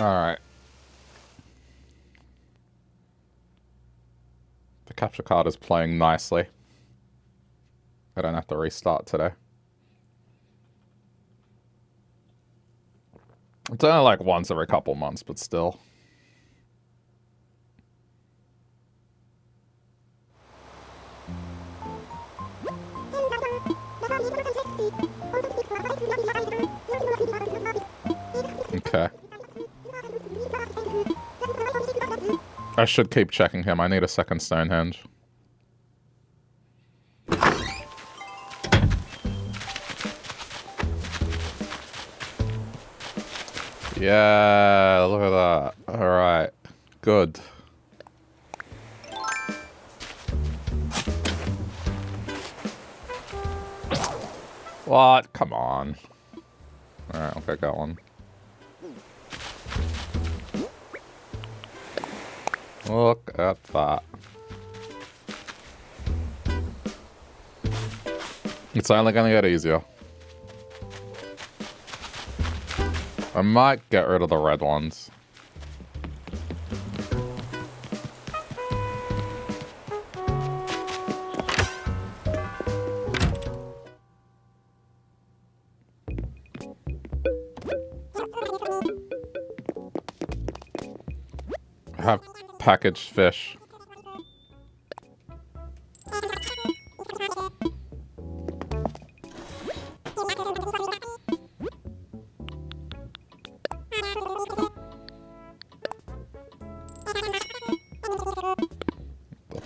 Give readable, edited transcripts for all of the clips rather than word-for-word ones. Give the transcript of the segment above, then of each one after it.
Alright. The capture card is playing nicely. I don't have to restart today. It's only like once every couple months, but still. Okay. I should keep checking him. I need a second Stonehenge. Yeah, look at that. Alright. Good. What? Come on. Alright, I'll get that one. Look at that. It's only gonna get easier. I might get rid of the red ones. I have packaged fish.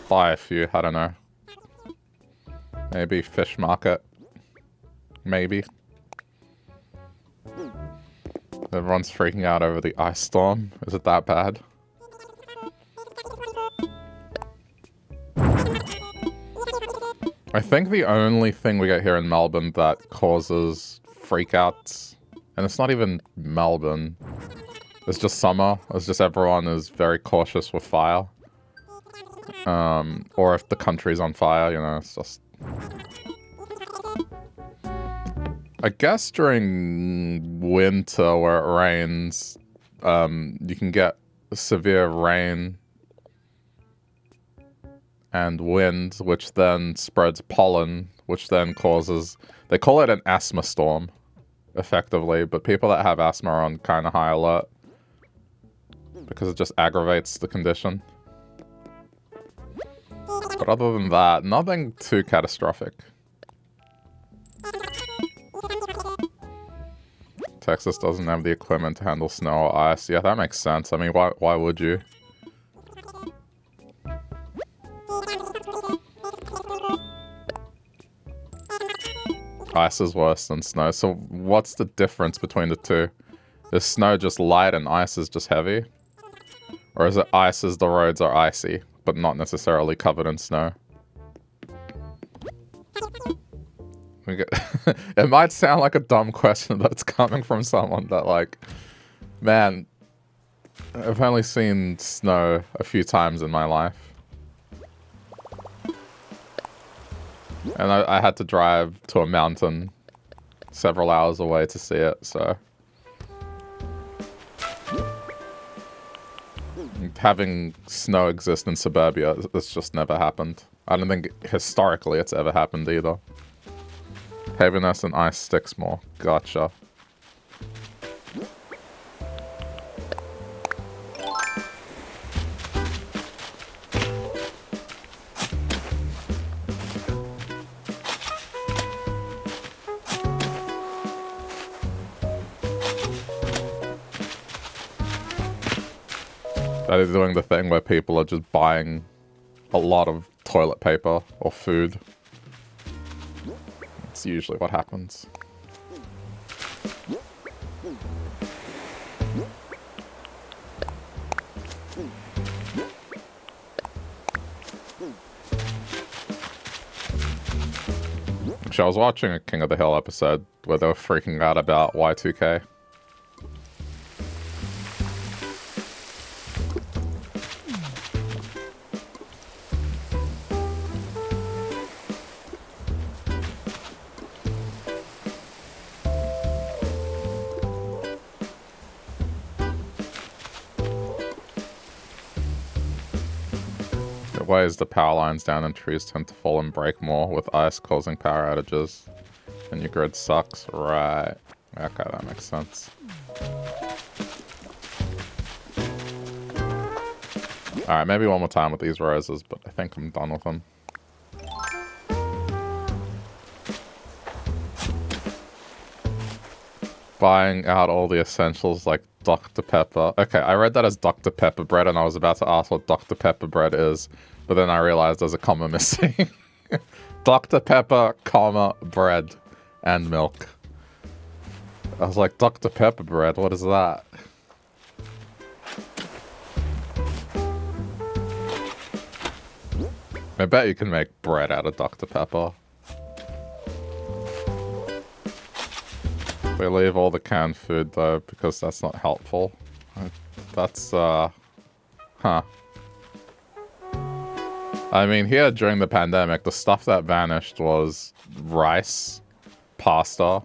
Buy a few, I don't know. Maybe fish market. Maybe. Everyone's freaking out over the ice storm. Is it that bad? I think the only thing we get here in Melbourne that causes freakouts, and it's not even Melbourne, it's just summer. It's just everyone is very cautious with fire. Or if the country's on fire, you know, it's just... I guess during winter where it rains, you can get severe rain and wind, which then spreads pollen, which then causes... They call it an asthma storm, effectively, but people that have asthma are on kind of high alert because it just aggravates the condition. But other than that, nothing too catastrophic. Texas doesn't have the equipment to handle snow or ice. Yeah, that makes sense. I mean, why would you? Ice is worse than snow. So what's the difference between the two? Is snow just light and ice is just heavy? Or is it ice as the roads are icy, but not necessarily covered in snow? It might sound like a dumb question, but it's coming from someone that, like, man, I've only seen snow a few times in my life. And I had to drive to a mountain several hours away to see it, so... Having snow exist in suburbia, it's just never happened. I don't think historically it's ever happened either. Heaviness and ice sticks more. Gotcha. That is doing the thing where people are just buying a lot of toilet paper or food. It's usually what happens. Actually, I was watching a King of the Hill episode where they were freaking out about Y2K. ways the power lines down and trees tend to fall and break more with ice causing power outages. And your grid sucks. Right. Okay, that makes sense. Alright, maybe one more time with these roses, but I think I'm done with them. Buying out all the essentials like Dr. Pepper. Okay, I read that as Dr. Pepper bread and I was about to ask what Dr. Pepper bread is, but then I realized there's a comma missing. Dr. Pepper, comma, bread, and milk. I was like, Dr. Pepper bread, what is that? I bet you can make bread out of Dr. Pepper. We leave all the canned food though, because that's not helpful. That's, huh. I mean, here during the pandemic, the stuff that vanished was rice, pasta.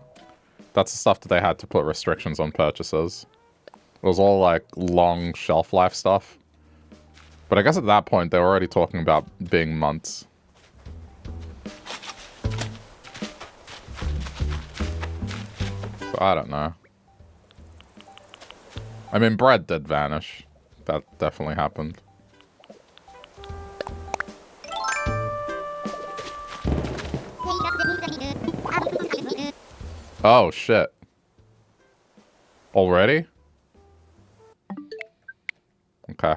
That's the stuff that they had to put restrictions on purchases. It was all like long shelf life stuff. But I guess at that point, they were already talking about being months. So I don't know. I mean, bread did vanish. That definitely happened. Oh, shit. Already? Okay.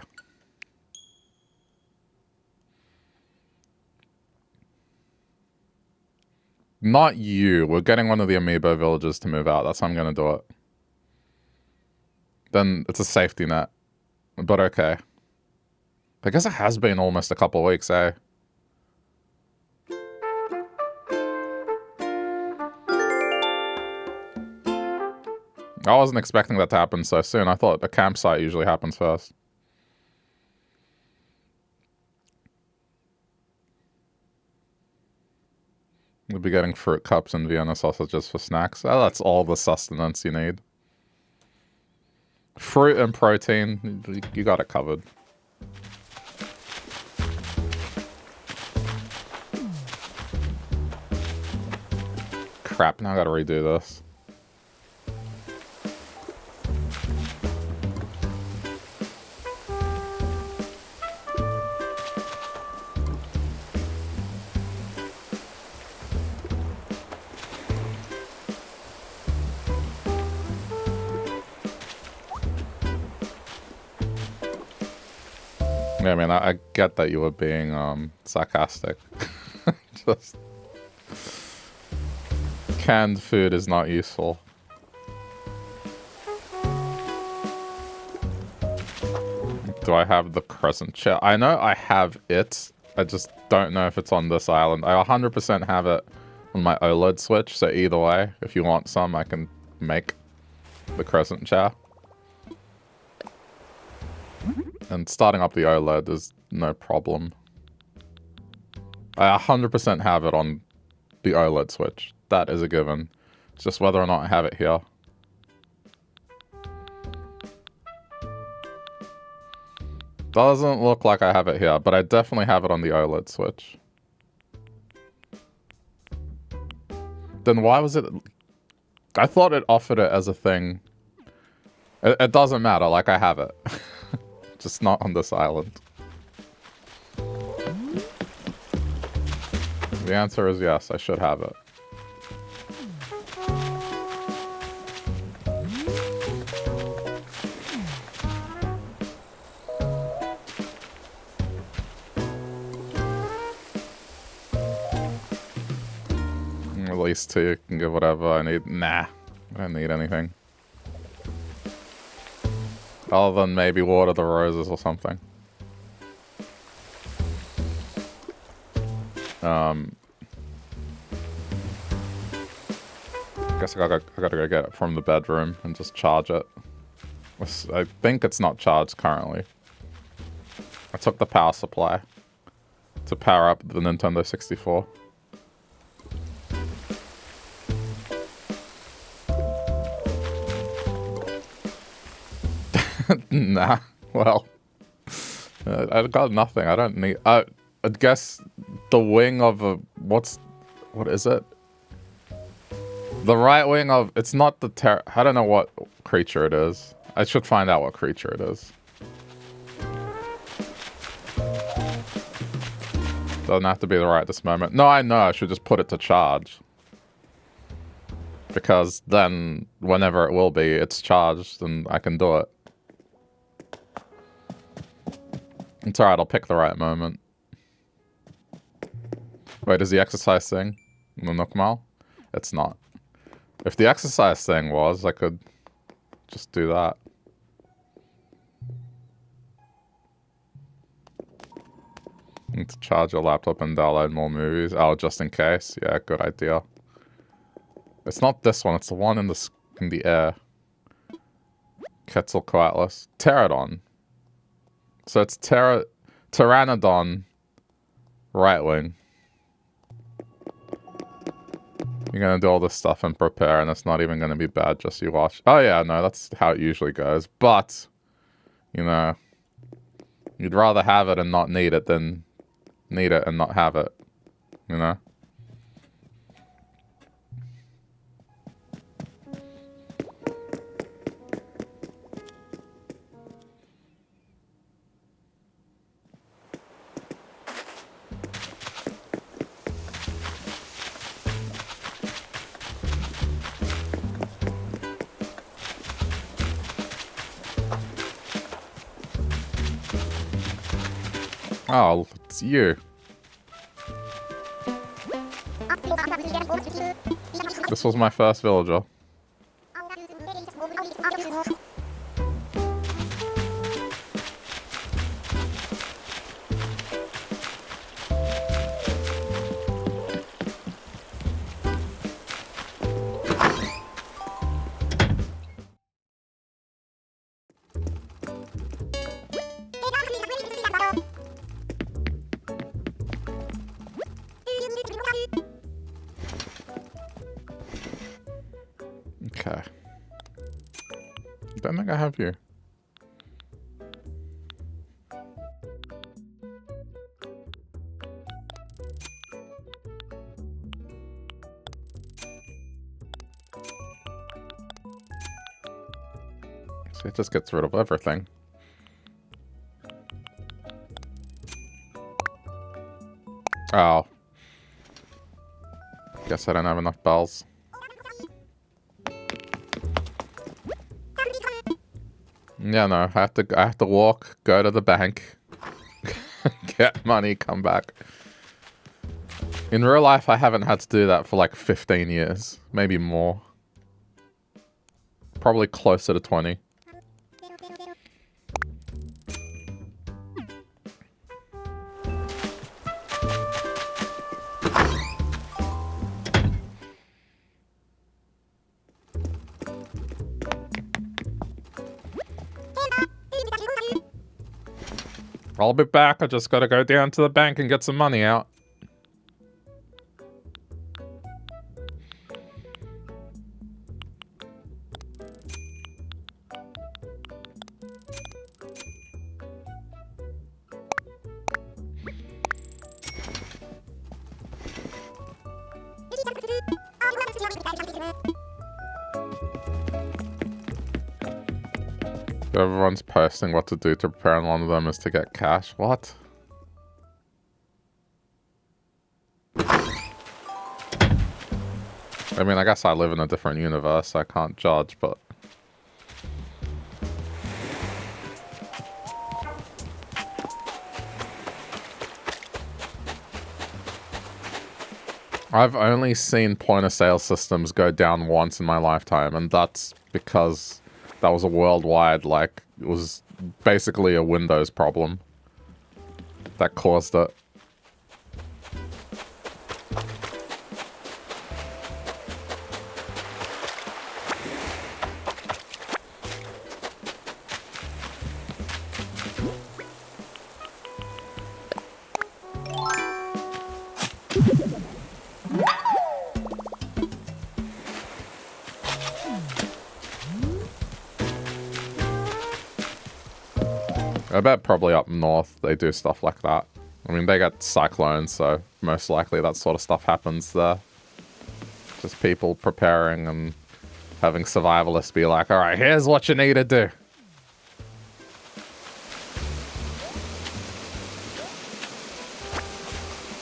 Not you. We're getting one of the amiibo villagers to move out. That's how I'm gonna do it. Then it's a safety net. But okay. I guess it has been almost a couple weeks, eh? I wasn't expecting that to happen so soon. I thought a campsite usually happens first. We'll be getting fruit cups and Vienna sausages for snacks. Oh, that's all the sustenance you need. Fruit and protein, you got it covered. Crap, now I gotta redo this. Yeah, I mean, I get that you were being sarcastic. Just canned food is not useful. Do I have the crescent chair? I know I have it. I just don't know if it's on this island. I 100% have it on my OLED Switch, so either way, if you want some, I can make the crescent chair. And starting up the OLED is no problem. I 100% have it on the OLED Switch. That is a given. It's just whether or not I have it here. Doesn't look like I have it here, but I definitely have it on the OLED Switch. Then why was it... I thought it offered it as a thing. It doesn't matter, like I have it. Just not on this island. The answer is yes, I should have it. At least two, you can give whatever I need. Nah, I don't need anything. Other than maybe water the roses or something. Guess I gotta go get it from the bedroom and just charge it. I think it's not charged currently. I took the power supply to power up the Nintendo 64. Nah, well, I've got nothing. I don't need... I guess the wing of a... what is it? The right wing of... It's not the I don't know what creature it is. I should find out what creature it is. Doesn't have to be the right this moment. No, I know. I should just put it to charge. Because then, whenever it will be, it's charged and I can do it. It's alright, I'll pick the right moment. Wait, is the exercise thing the Nookmal? It's not. If the exercise thing was, I could just do that. Need to charge your laptop and download more movies. Oh, just in case. Yeah, good idea. It's not this one. It's the one in the air. Quetzalcoatlus. Pterodon. So it's Pteranodon right wing. You're gonna do all this stuff and prepare, and it's not even gonna be bad. Just you watch. Oh yeah, no, that's how it usually goes. But you know, you'd rather have it and not need it than need it and not have it. You know. Oh, it's you. This was my first villager. Okay. Don't think I have you. So it just gets rid of everything. Oh. Guess I don't have enough bells. Yeah, no, I have to walk, go to the bank, get money, come back. In real life, I haven't had to do that for like 15 years, maybe more. Probably closer to 20. I'll be back. I just gotta go down to the bank and get some money out. Everyone's posting what to do to prepare, and one of them is to get cash. What? I mean, I guess I live in a different universe, so I can't judge, but... I've only seen point-of-sale systems go down once in my lifetime, and that's because... that was a worldwide, like, it was basically a Windows problem that caused it. I bet probably up north they do stuff like that. I mean, they get cyclones, so most likely that sort of stuff happens there. Just people preparing and having survivalists be like, alright, here's what you need to do.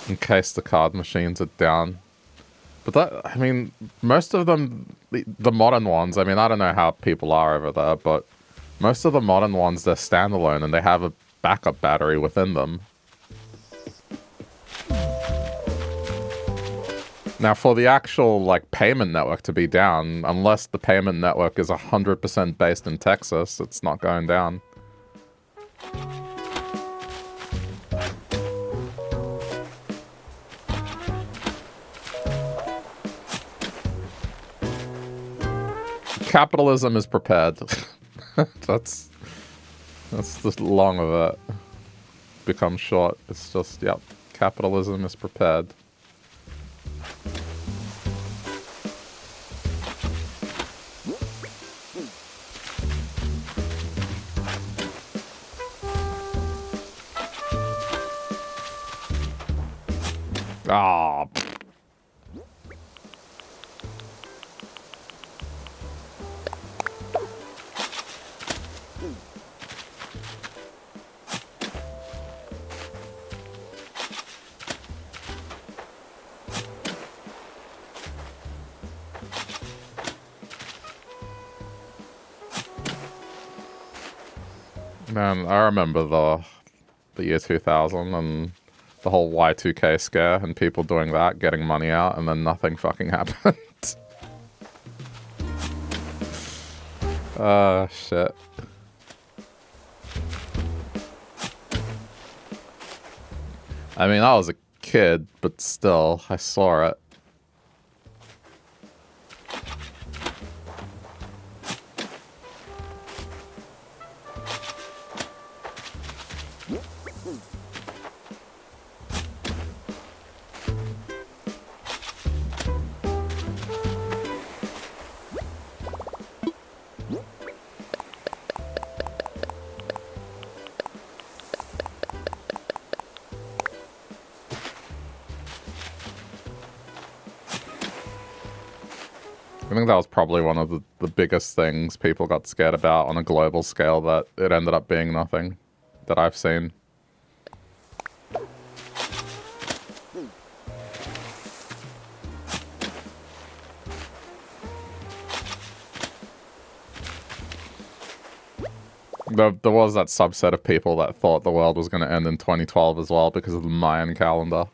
In case the card machines are down. But that, I mean, most of them, the modern ones, I mean, I don't know how people are over there, but most of the modern ones, they're standalone and they have a backup battery within them. Now, for the actual, like, payment network to be down, unless the payment network is 100% based in Texas, it's not going down. Capitalism is prepared. That's the long of it. Becomes short. It's just, yep, capitalism is prepared. Ah. Man, I remember the year 2000 and the whole Y2K scare and people doing that, getting money out, and then nothing fucking happened. Shit. I mean, I was a kid, but still, I saw it. I think that was probably one of the biggest things people got scared about on a global scale, that it ended up being nothing that I've seen. There was that subset of people that thought the world was going to end in 2012 as well because of the Mayan calendar.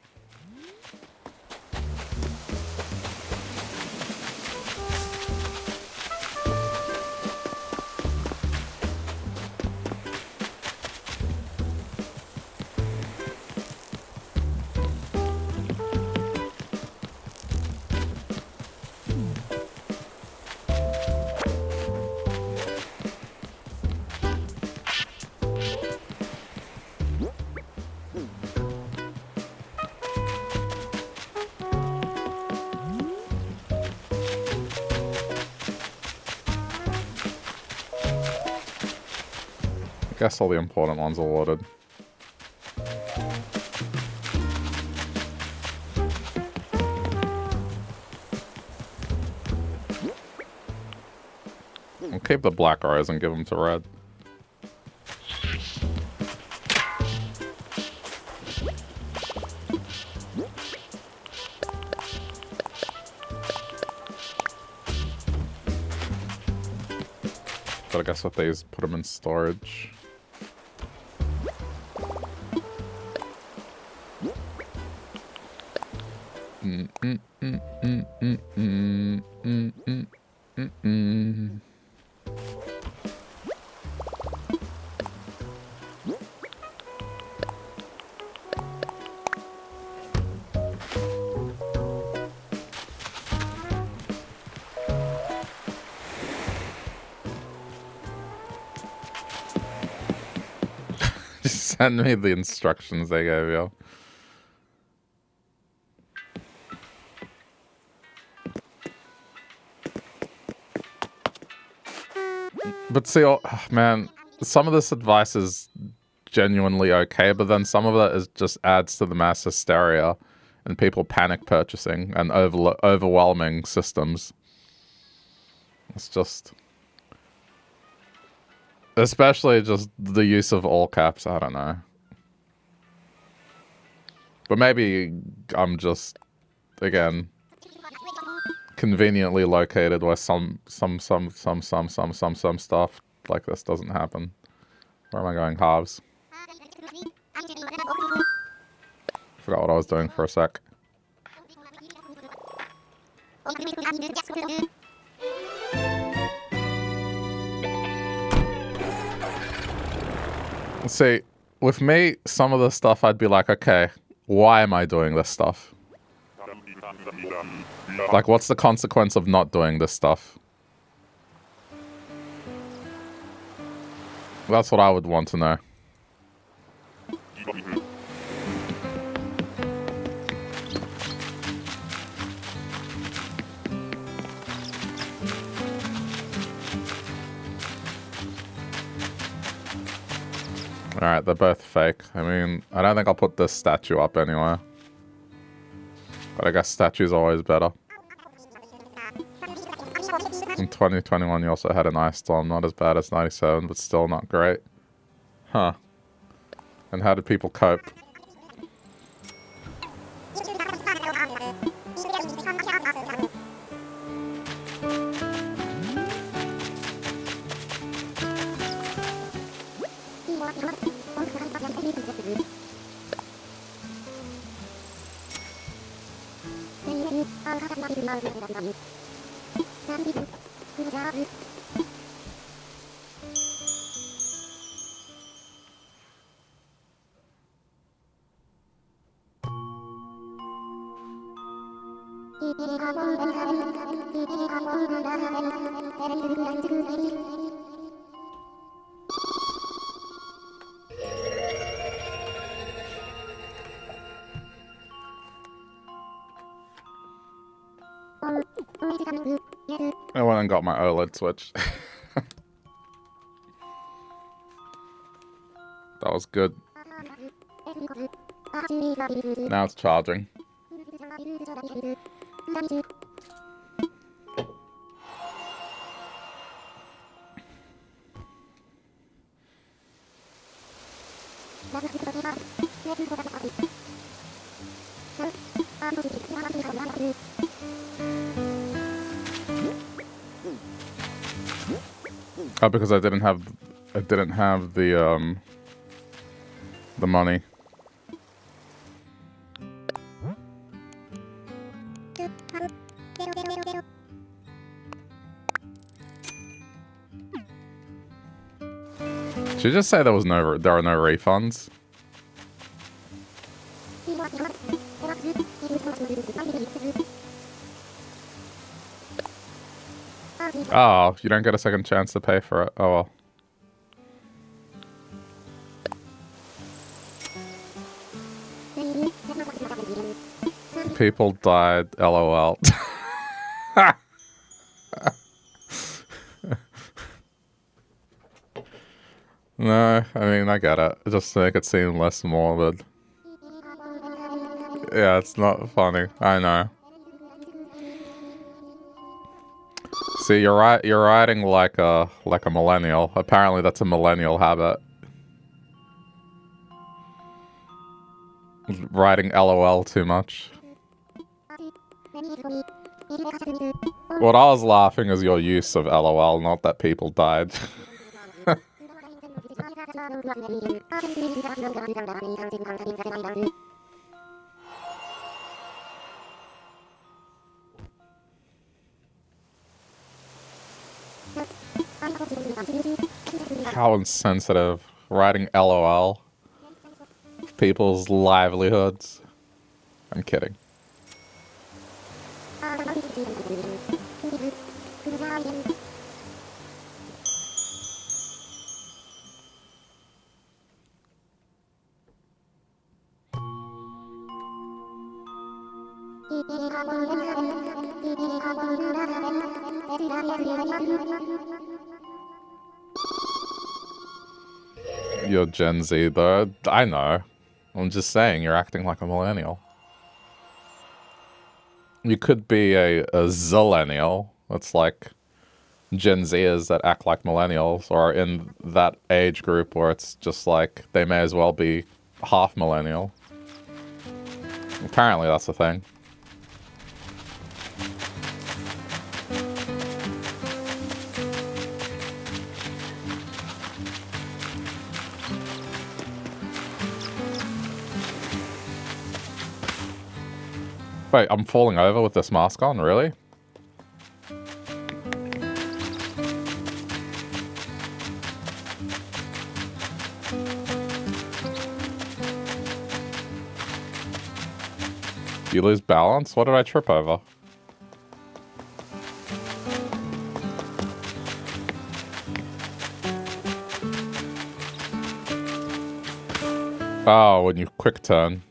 I guess all the important ones are watered. I'll keep the black arrows and give them to red. But I guess with these, put them in storage. Send me the instructions they gave you. But see, oh, man, some of this advice is genuinely okay, but then some of that is just adds to the mass hysteria and people panic purchasing and overwhelming systems. It's just... Especially just the use of all caps, I don't know. But maybe I'm just, again, conveniently located where some stuff like this doesn't happen. Where am I going? Halves. Forgot what I was doing for a sec. See, with me, some of the stuff I'd be like, okay, why am I doing this stuff? Like, what's the consequence of not doing this stuff? That's what I would want to know. Alright, they're both fake. I mean, I don't think I'll put this statue up anywhere. But I guess statues are always better. In 2021, you also had an ice storm. Not as bad as 97, but still not great. Huh. And how did people cope? I went and got my OLED Switch. That was good. Now it's charging. Oh, because I didn't have the money. Did you just say there are no refunds? Oh, you don't get a second chance to pay for it. Oh well. People died, LOL. No, I mean, I get it. Just to make it seem less morbid. Yeah, it's not funny. I know. See, you're right. You're writing like a millennial. Apparently, that's a millennial habit. Writing LOL too much. What I was laughing is your use of LOL, not that people died. How insensitive. Writing LOL. People's livelihoods. I'm kidding. You're Gen Z, though. I know. I'm just saying, you're acting like a millennial. You could be a zillennial. That's like Gen Zers that act like millennials, or in that age group where it's just like they may as well be half millennial. Apparently that's the thing. Wait, I'm falling over with this mask on, really? You lose balance? What did I trip over? Oh, when you quick turn.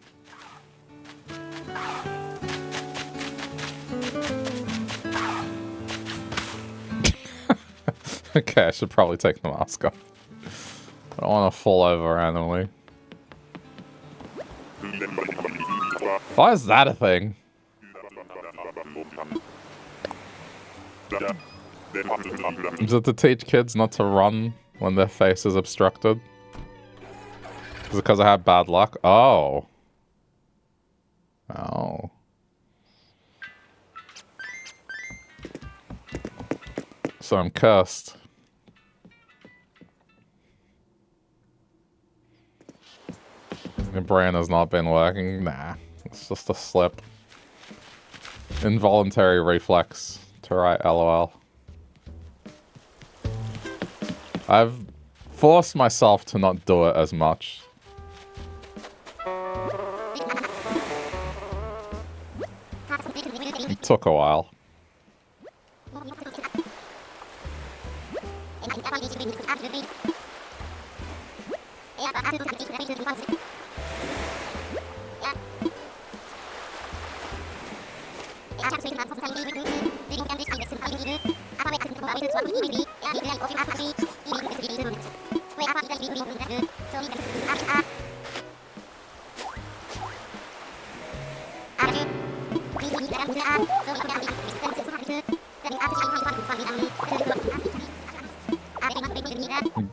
Okay, I should probably take the mask off. I don't want to fall over randomly. Why is that a thing? Is it to teach kids not to run when their face is obstructed? Is it because I had bad luck? Oh. Oh. So I'm cursed. Your brain has not been working? Nah. It's just a slip. Involuntary reflex to write LOL. I've forced myself to not do it as much. It took a while.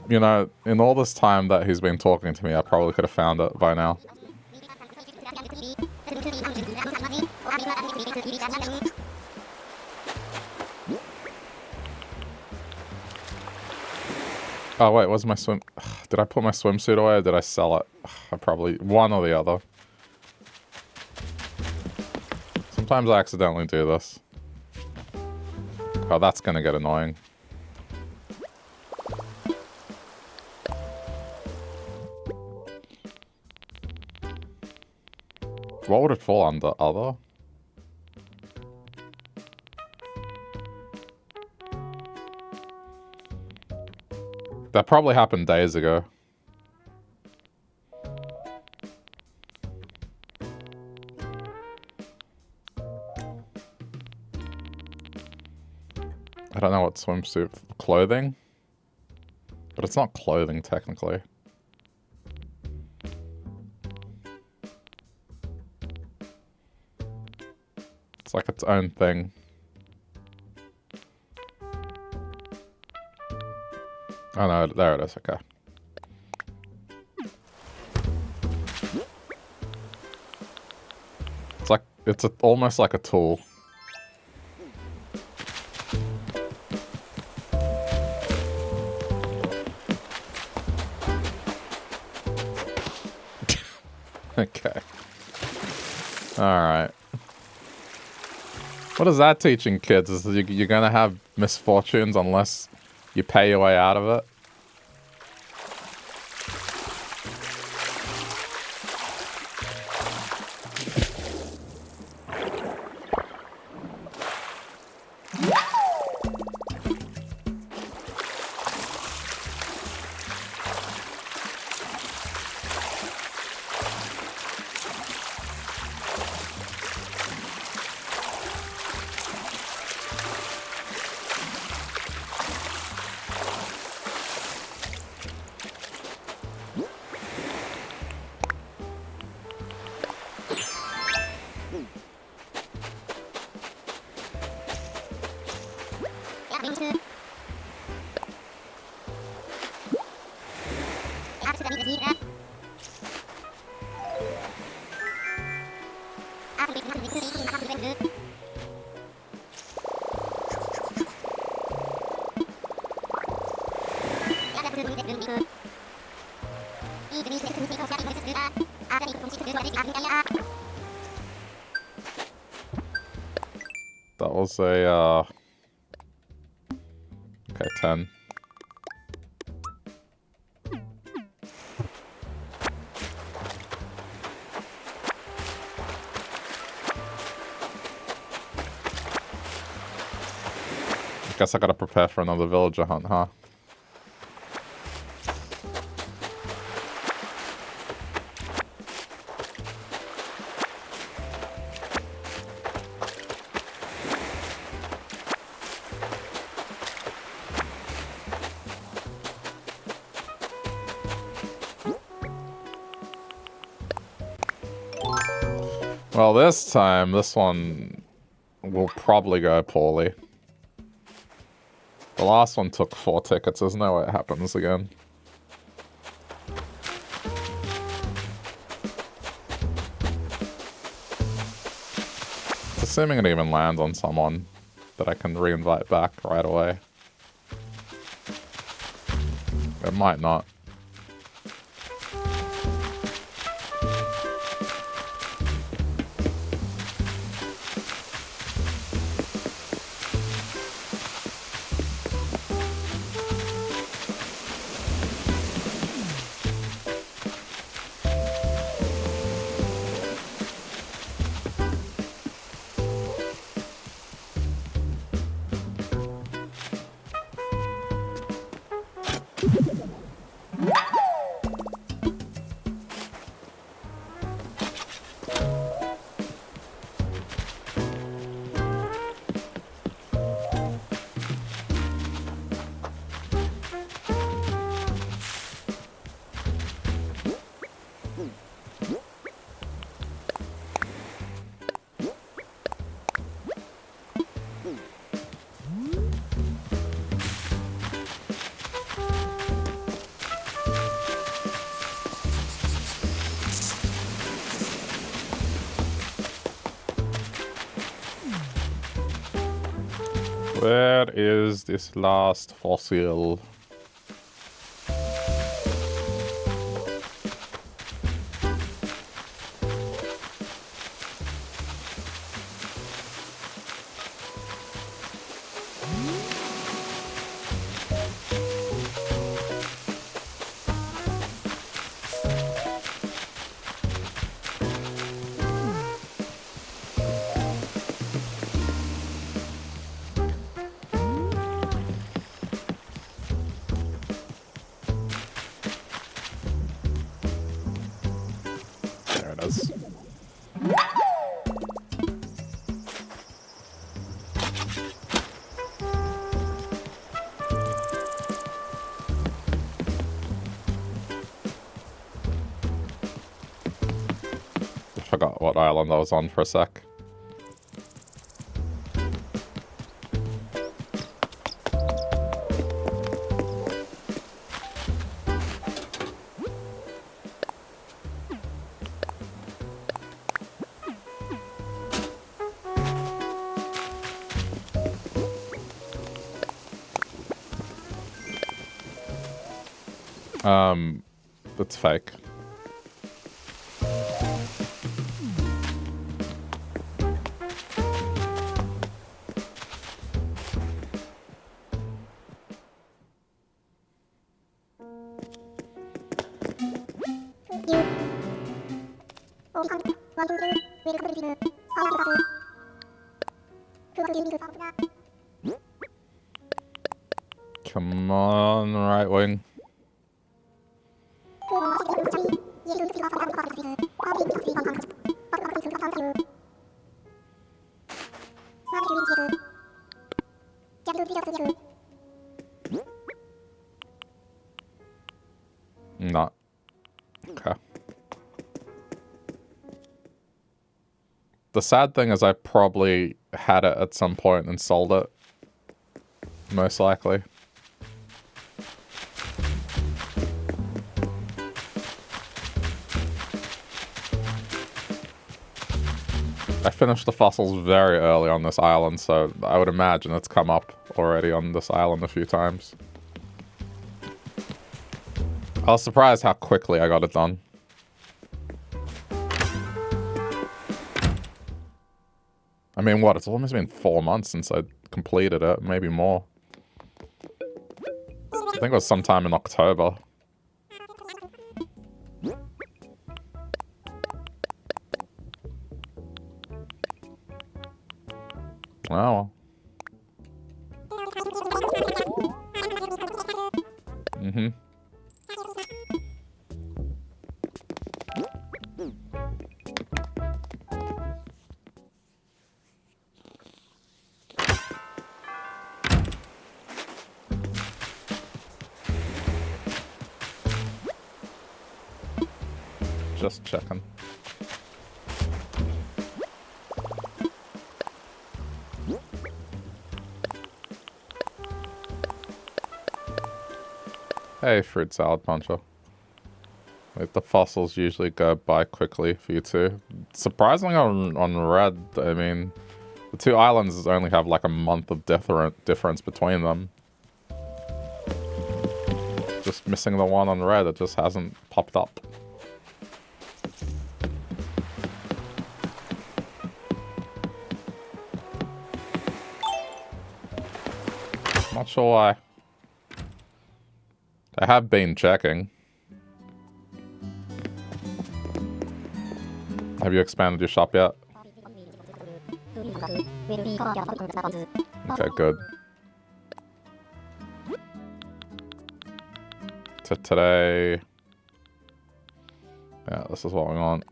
You know, in all this time that he's been talking to me, I probably could have found it by now. Oh wait, where's my swim? Did I put my swimsuit away or did I sell it? I probably, one or the other. Sometimes I accidentally do this. Oh, that's gonna get annoying. What would it fall under? Other? That probably happened days ago. I don't know what swimsuit... Clothing? But it's not clothing, technically. It's like its own thing. Oh no, there it is, okay. It's like, it's almost like a tool. Okay. Alright. What is that teaching kids? Is you're gonna have misfortunes unless you pay your way out of it? That was a, okay, 10. Guess I gotta prepare for another villager hunt, huh? Well, this time, this one will probably go poorly. The last one took 4 tickets. There's no way it happens again. It's assuming it even lands on someone that I can re-invite back right away. It might not. Where is this last fossil? Forgot what island I was on for a sec. That's fake. Come on, right wing. Not. Okay. The sad thing is I probably had it at some point and sold it. Most likely. I finished the fossils very early on this island, so I would imagine it's come up already on this island a few times. I was surprised how quickly I got it done. I mean, what? It's almost been 4 months since I completed it, maybe more. I think it was sometime in October. Oh, well. Mm-hmm. Just checking. Hey, fruit salad puncher. Wait, the fossils usually go by quickly for you two. Surprisingly on red, I mean, the two islands only have like a month of difference between them. Just missing the one on red, it just hasn't popped up. Not sure why. I have been checking. Have you expanded your shop yet? Okay, good. Today... Yeah, this is what we want.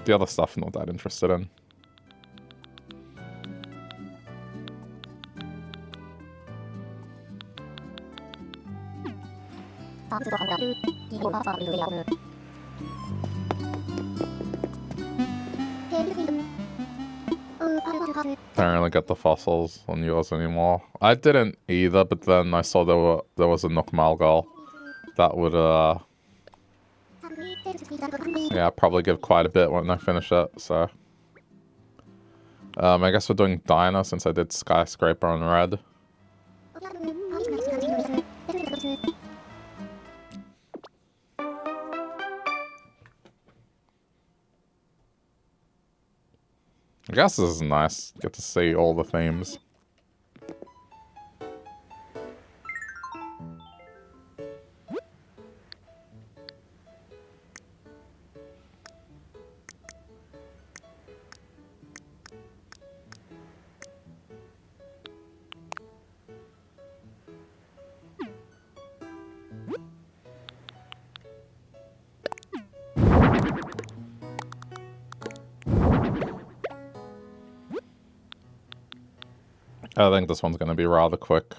The other stuff I'm not that interested in. Don't really get the fossils on yours anymore. I didn't either, but then I saw there was a Nook Malgal that would yeah, probably give quite a bit when I finish it, so I guess we're doing Diner since I did Skyscraper on red. I guess this is nice. Get to see all the themes. I think this one's going to be rather quick.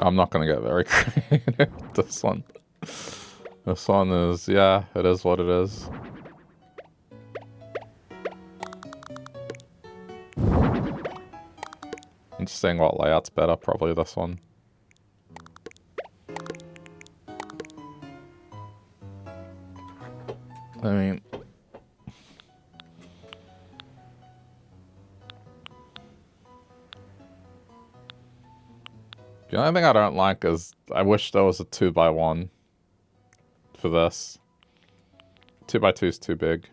I'm not going to get very creative. This one is, yeah, it is what it is. I'm just saying what layout's better, probably this one. I mean... The only thing I don't like is I wish there was a 2x1 for this. 2x2 is too big.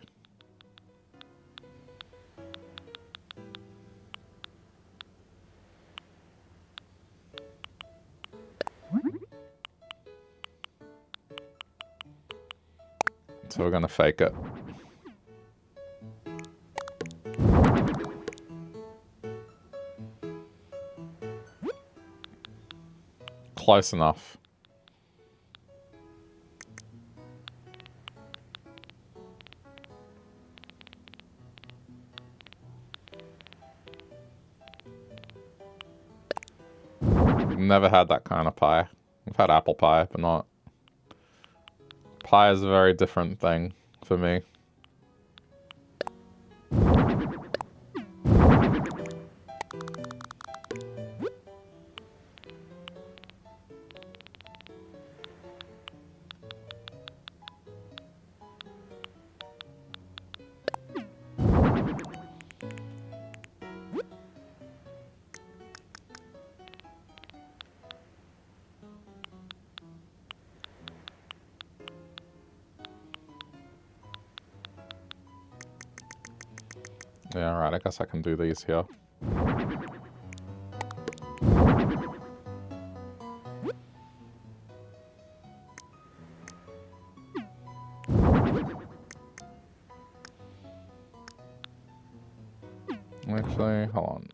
So we're gonna fake it. Close enough. I've never had that kind of pie. I've had apple pie, but not... Pie is a very different thing for me. Yeah, alright, I guess I can do these here. Actually, hold on.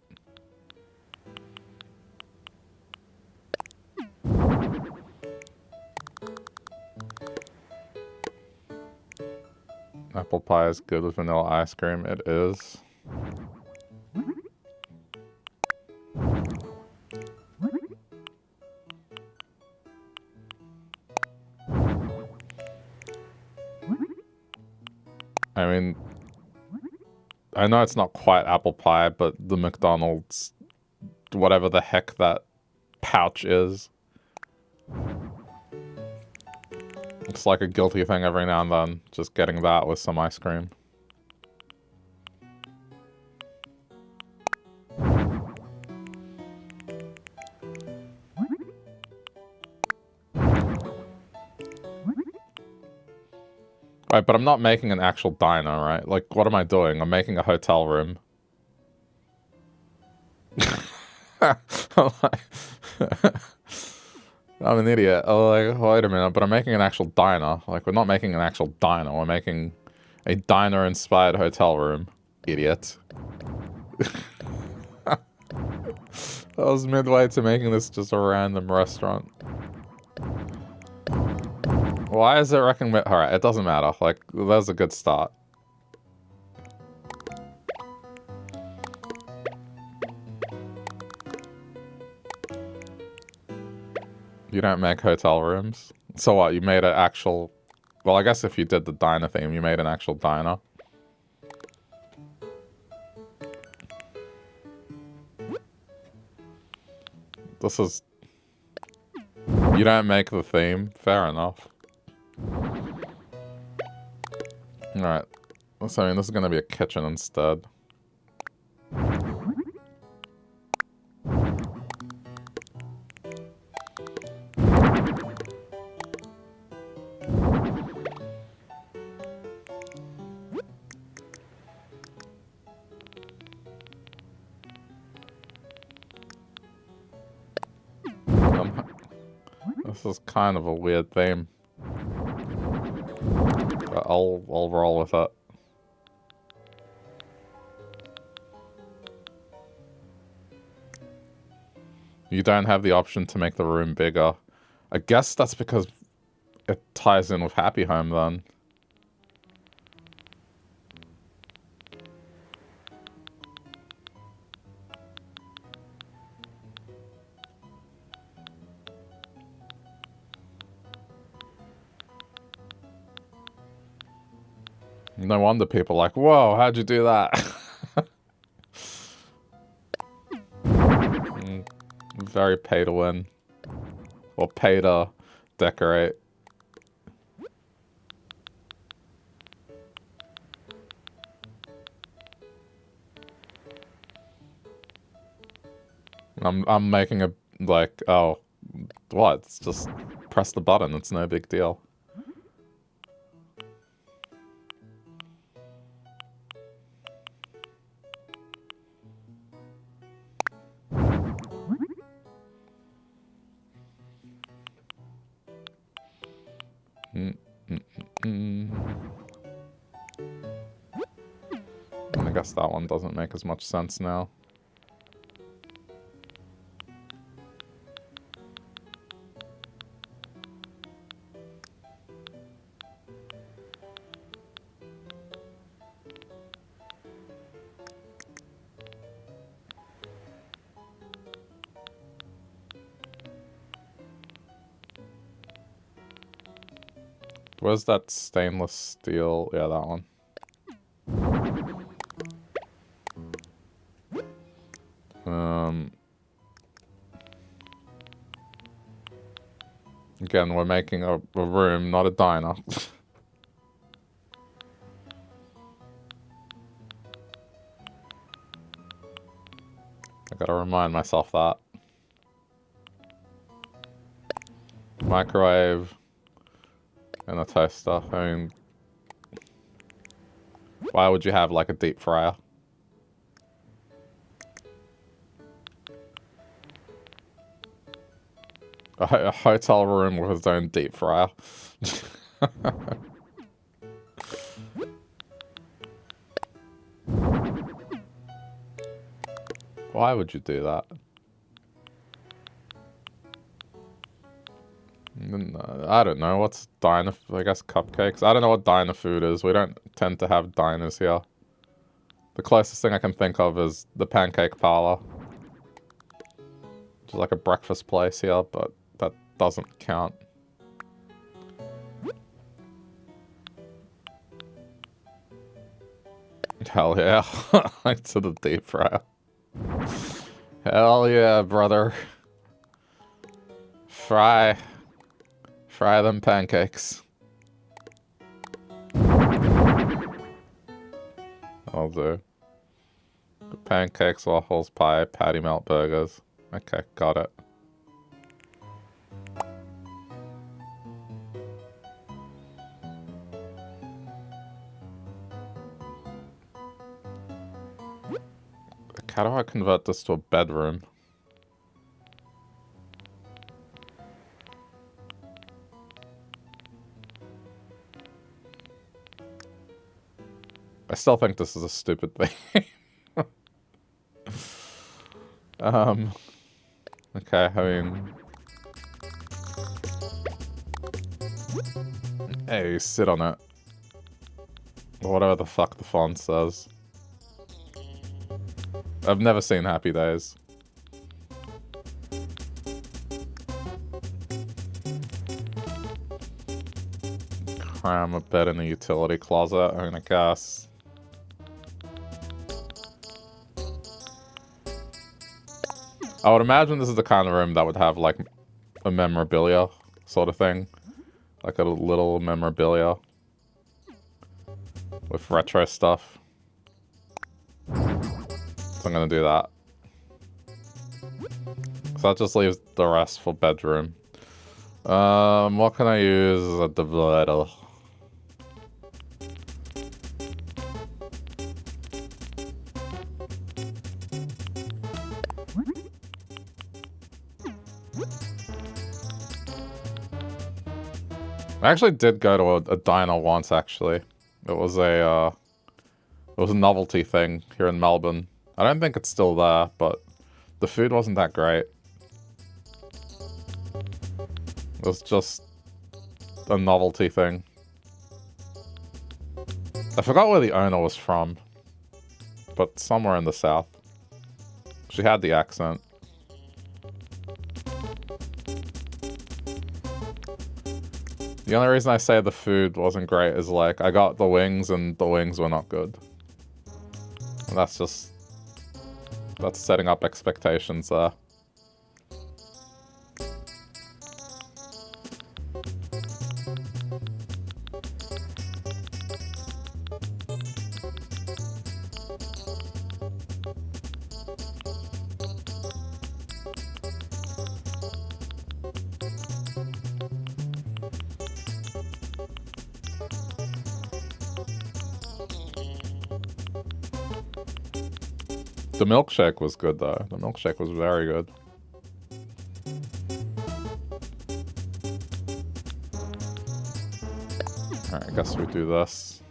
Apple pie is good with vanilla ice cream. It is. I mean, I know it's not quite apple pie, but the McDonald's, whatever the heck that pouch is, it's like a guilty thing every now and then, just getting that with some ice cream. Right, but I'm not making an actual diner, right? Like, what am I doing? I'm making a hotel room. I'm an idiot. Oh, like, wait a minute, but I'm making an actual diner. Like, we're not making an actual diner. We're making a diner-inspired hotel room. Idiot. I was midway to making this just a random restaurant. Why is it recommend? Alright, it doesn't matter. Like, that's a good start. You don't make hotel rooms? So what, you made an actual... Well, I guess if you did the diner theme, you made an actual diner. This is... You don't make the theme? Fair enough. Alright. So, I mean, this is gonna be a kitchen instead. This is kind of a weird theme. But I'll roll with it. You don't have the option to make the room bigger. I guess that's because it ties in with Happy Home then. No wonder people are like, whoa, how'd you do that? Very pay to win. Or pay to decorate. I'm making a, like, oh, what? It's just press the button, it's no big deal. I guess that one doesn't make as much sense now. Where's that stainless steel? Yeah, that one. Again, we're making a room, not a diner. I gotta remind myself that. Microwave and a toaster. I mean, why would you have like a deep fryer? A hotel room with its own deep fryer. Why would you do that? I don't know. What's diner? I guess cupcakes. I don't know what diner food is. We don't tend to have diners here. The closest thing I can think of is the pancake parlor. Which is like a breakfast place here, but that doesn't count. Hell yeah. To the deep fryer. Hell yeah, brother. Fry them pancakes. I'll do. Pancakes, waffles, pie, patty melt burgers. Okay, got it. How do I convert this to a bedroom? I still think this is a stupid thing. Okay, I mean... Hey, sit on it. Whatever the fuck the font says. I've never seen Happy Days. Cram a bed in a utility closet, I mean, I guess. I would imagine this is the kind of room that would have, like, a memorabilia sort of thing. Like a little memorabilia. With retro stuff. So I'm gonna do that. So that just leaves the rest for bedroom. What can I use as a divider? I actually did go to a diner once, actually. It was a novelty thing here in Melbourne. I don't think it's still there, but the food wasn't that great. It was just a novelty thing. I forgot where the owner was from, but somewhere in the south. She had the accent. The only reason I say the food wasn't great is, like, I got the wings and the wings were not good. And that's just... that's setting up expectations there. The milkshake was good, though. The milkshake was very good. Alright, I guess we do this.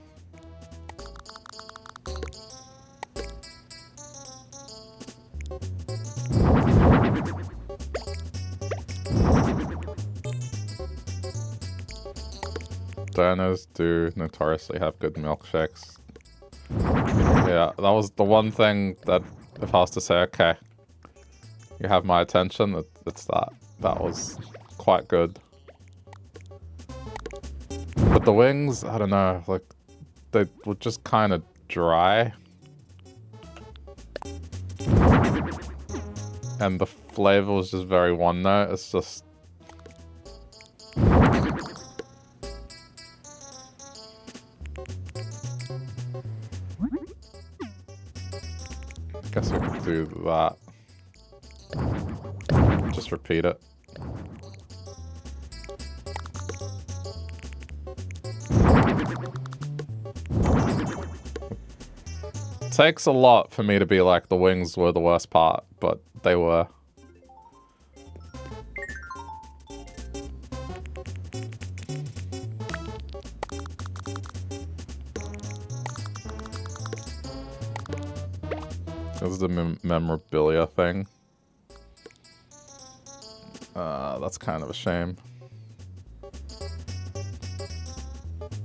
Diners do notoriously have good milkshakes. Yeah, that was the one thing that if I was to say, okay, you have my attention, it's that. That was quite good. But But the wings, I don't know, like, they were just kind of dry. And the flavor was just very one note. It's just... Guess we could do that. Just repeat it. Takes a lot for me to be like the wings were the worst part, but they were. This is the memorabilia thing. That's kind of a shame.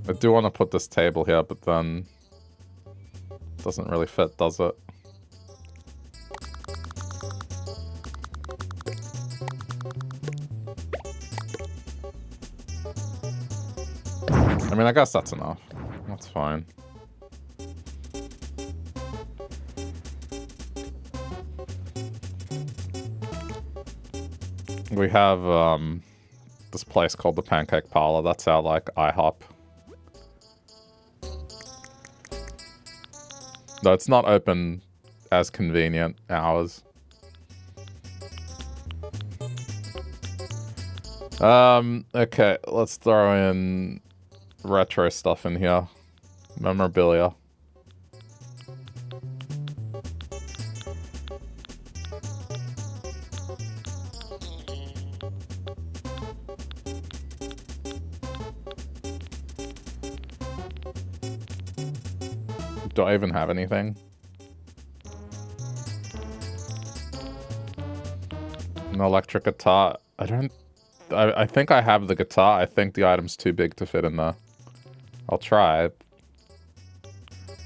I do want to put this table here, but then it doesn't really fit, does it? I mean, I guess that's enough. That's fine. We have this place called the Pancake Parlor. That's our, like, IHOP. No, it's not open as convenient hours. Okay, let's throw in retro stuff in here. Memorabilia. Do I even have anything? An electric guitar. I think I have the guitar. I think the item's too big to fit in there. I'll try.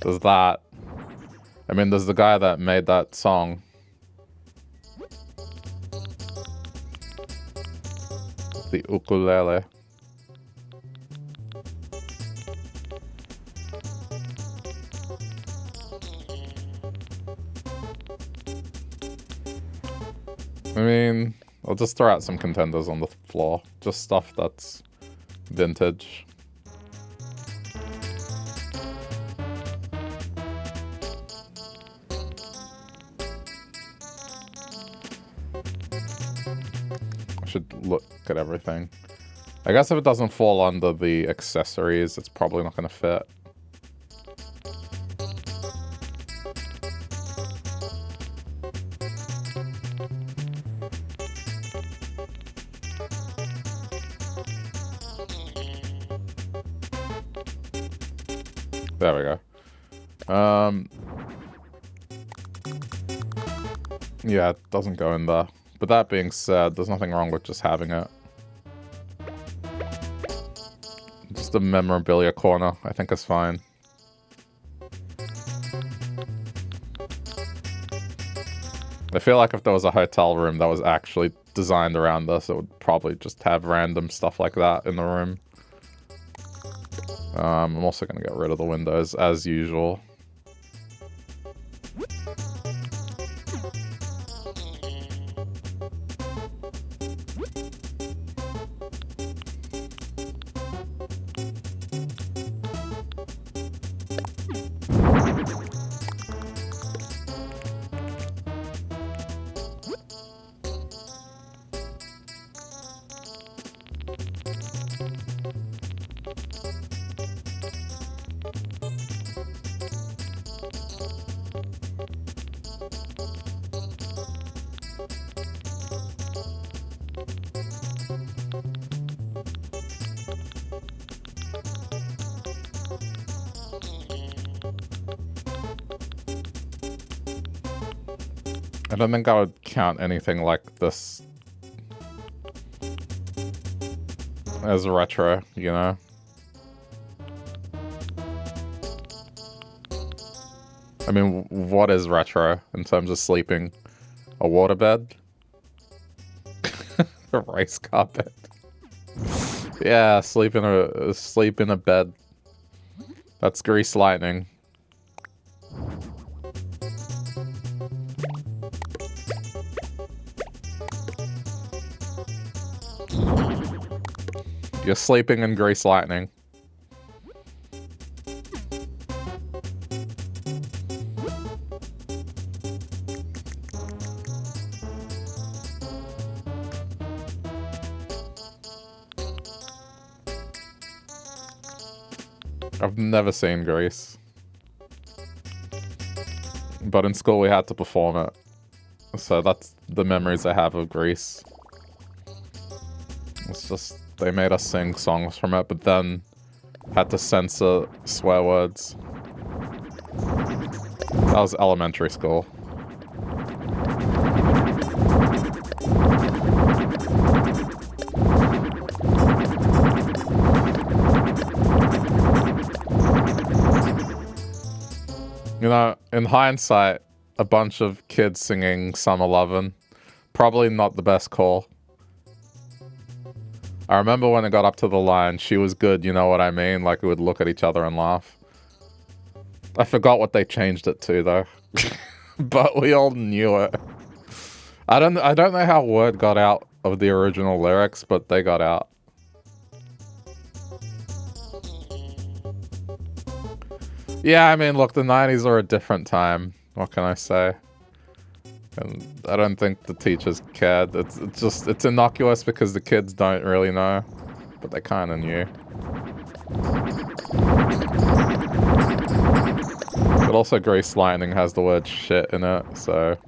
There's that. I mean, there's the guy that made that song. The ukulele. I mean, I'll just throw out some contenders on the floor. Just stuff that's vintage. I should look at everything. I guess if it doesn't fall under the accessories, it's probably not going to fit. There we go. Yeah, it doesn't go in there. But that being said, there's nothing wrong with just having it. Just a memorabilia corner, I think is fine. I feel like if there was a hotel room that was actually designed around this, it would probably just have random stuff like that in the room. I'm also going to get rid of the windows, as usual. I don't think I would count anything like this as retro, you know? I mean, what is retro in terms of sleeping? A waterbed? A rice carpet? Yeah, sleep in a bed. That's grease lightning. You're sleeping in grease lightning. I've never seen Grease. But in school we had to perform it. So that's the memories I have of Grease. It's just, they made us sing songs from it, but then had to censor swear words. That was elementary school. You know, in hindsight, a bunch of kids singing Summer Lovin', probably not the best call. I remember when it got up to the line, she was good, you know what I mean? Like, we would look at each other and laugh. I forgot what they changed it to, though. But we all knew it. I don't know how word got out of the original lyrics, but they got out. Yeah, I mean, look, the 90s are a different time. What can I say? And I don't think the teachers cared. It's innocuous because the kids don't really know, but they kind of knew. But also Grease Lightning has the word shit in it, so...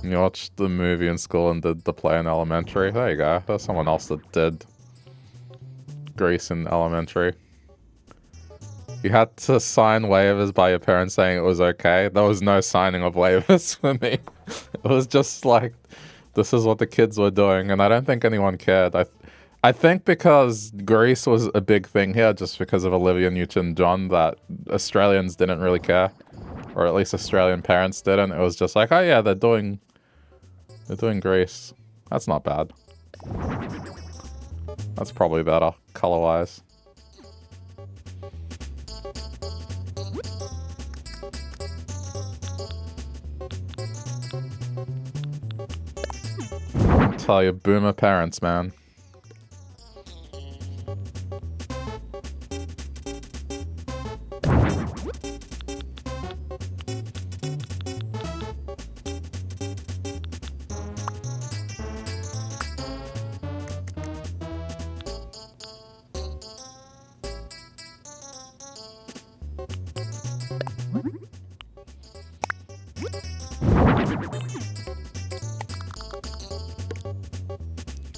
You watched the movie in school and did the play in elementary? There you go. There's someone else that did Grease in elementary. You had to sign waivers by your parents saying it was okay. There was no signing of waivers for me. It was just like, this is what the kids were doing, and I don't think anyone cared. I think because Grease was a big thing here, just because of Olivia Newton-John, that Australians didn't really care. Or at least Australian parents didn't. It was just like, oh yeah, they're doing Grease. That's not bad. That's probably better, color-wise. I'll tell you, boomer parents, man.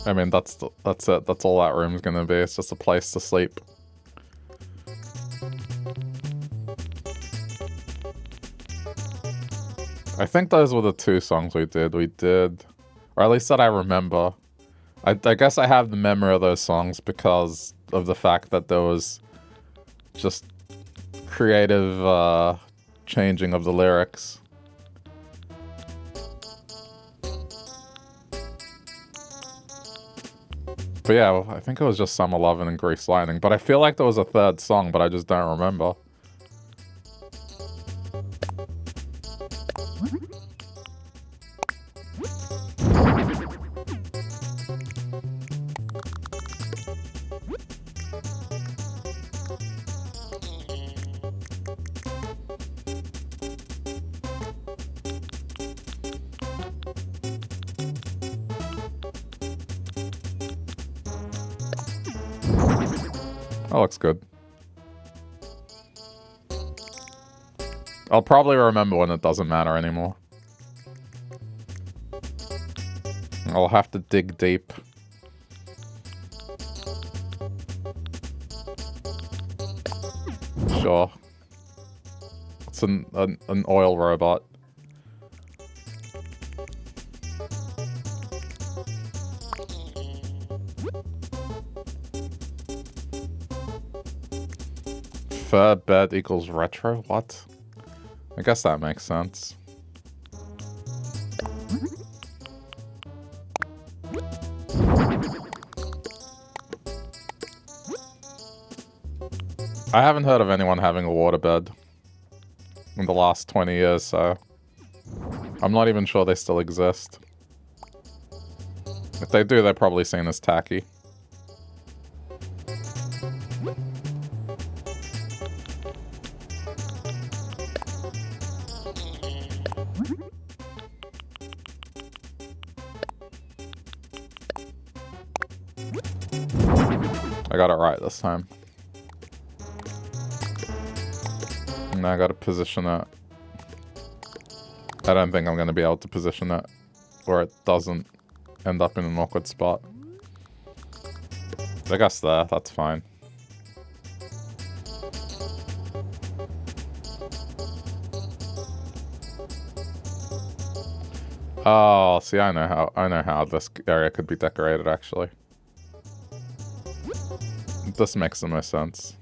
I mean, that's it. That's all that room's gonna be. It's just a place to sleep. I think those were the two songs we did. Or at least that I remember. I guess I have the memory of those songs because of the fact that there was just creative changing of the lyrics. But yeah, I think it was just Summer Lovin' and Grease Lightning. But I feel like there was a third song, but I just don't remember. That looks good. I'll probably remember when it doesn't matter anymore. I'll have to dig deep. Sure. It's an oil robot. Fur bed equals retro? What? I guess that makes sense. I haven't heard of anyone having a waterbed in the last 20 years, so I'm not even sure they still exist. If they do, they're probably seen as tacky. I got it right this time. And I gotta position it. I don't think I'm gonna be able to position it where it doesn't end up in an awkward spot. I guess there, that's fine. Oh, see, I know how this area could be decorated, actually. This makes the most sense.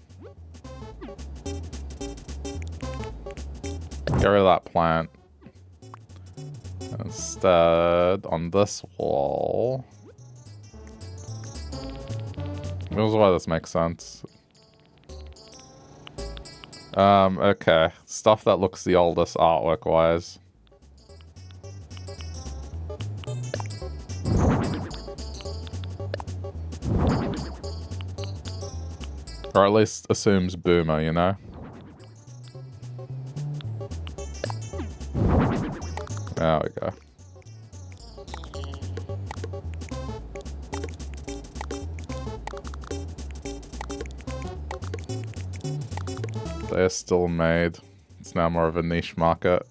Get rid of that plant. Instead, on this wall... Here's why this makes sense. Okay. Stuff that looks the oldest artwork-wise. Or at least assumes boomer, you know? There we go. They're still made. It's now more of a niche market.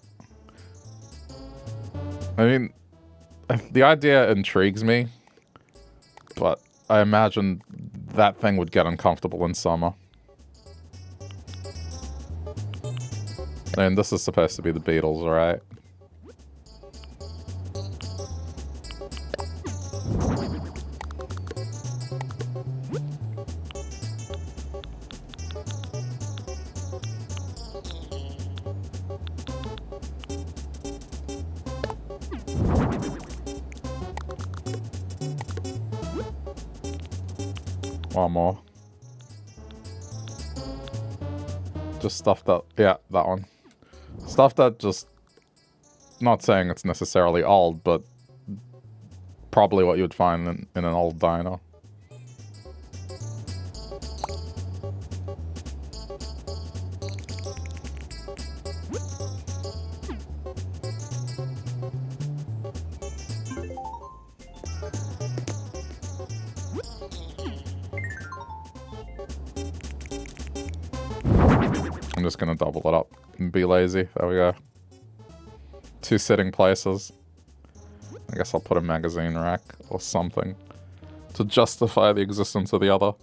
I mean, the idea intrigues me, but I imagine that thing would get uncomfortable in summer. And this is supposed to be the Beatles, right? One more. Just stuff that... Yeah, that one. Stuff that just... Not saying it's necessarily old, but... Probably what you would find in an old diner. I'm just gonna double it up and be lazy. There we go. 2 sitting places. I guess I'll put a magazine rack or something to justify the existence of the other.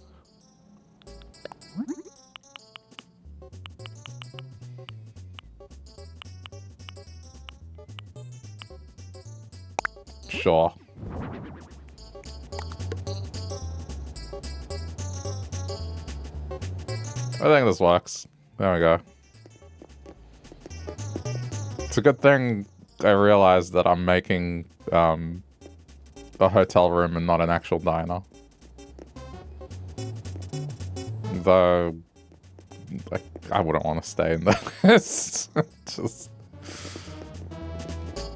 Sure. I think this works. There we go. It's a good thing I realized that I'm making a hotel room and not an actual diner. Though I wouldn't want to stay in this. Just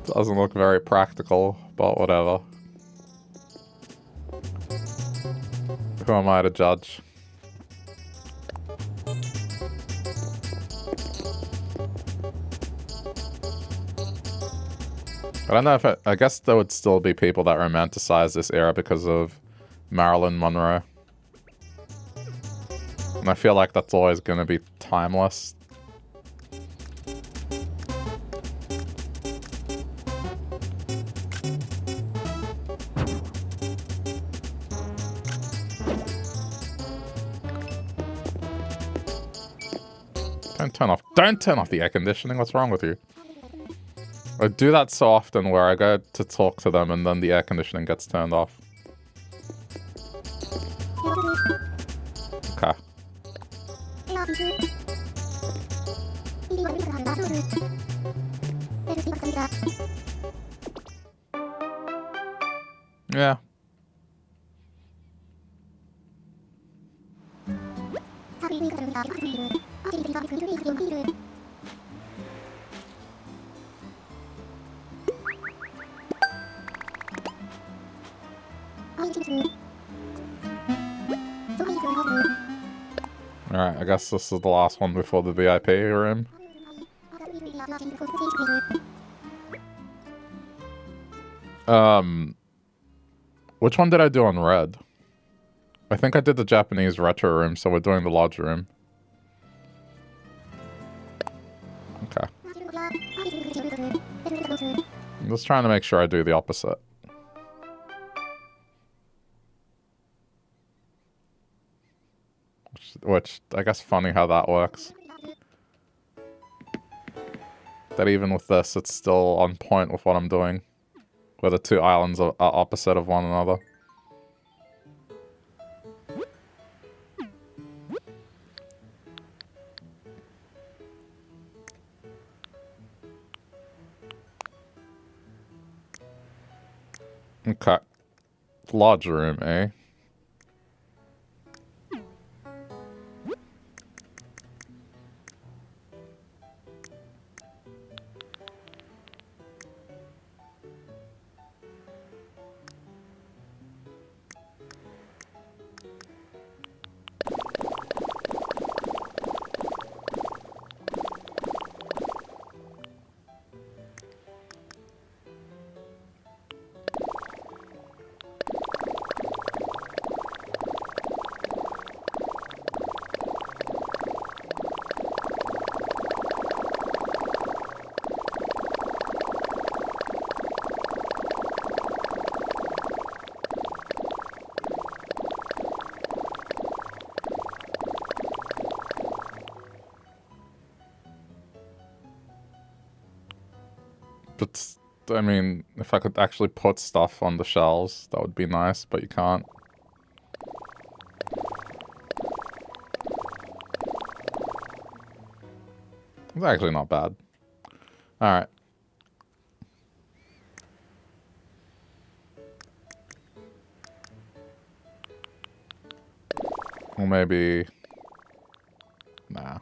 doesn't look very practical, but whatever. Who am I to judge? I don't know if I guess there would still be people that romanticize this era because of Marilyn Monroe. And I feel like that's always going to be timeless. Don't turn off the air conditioning. What's wrong with you? I do that so often where I go to talk to them and then the air conditioning gets turned off. Okay. Yeah. Alright, I guess this is the last one before the VIP room. Which one did I do on red? I think I did the Japanese retro room, so we're doing the lodge room. Okay. I'm just trying to make sure I do the opposite. Which I guess funny how that works. That even with this, it's still on point with what I'm doing. Where the two islands are opposite of one another. Okay. Lodge room, eh? But, I mean, if I could actually put stuff on the shelves, that would be nice, but you can't. It's actually not bad. Alright. Well, maybe... Nah.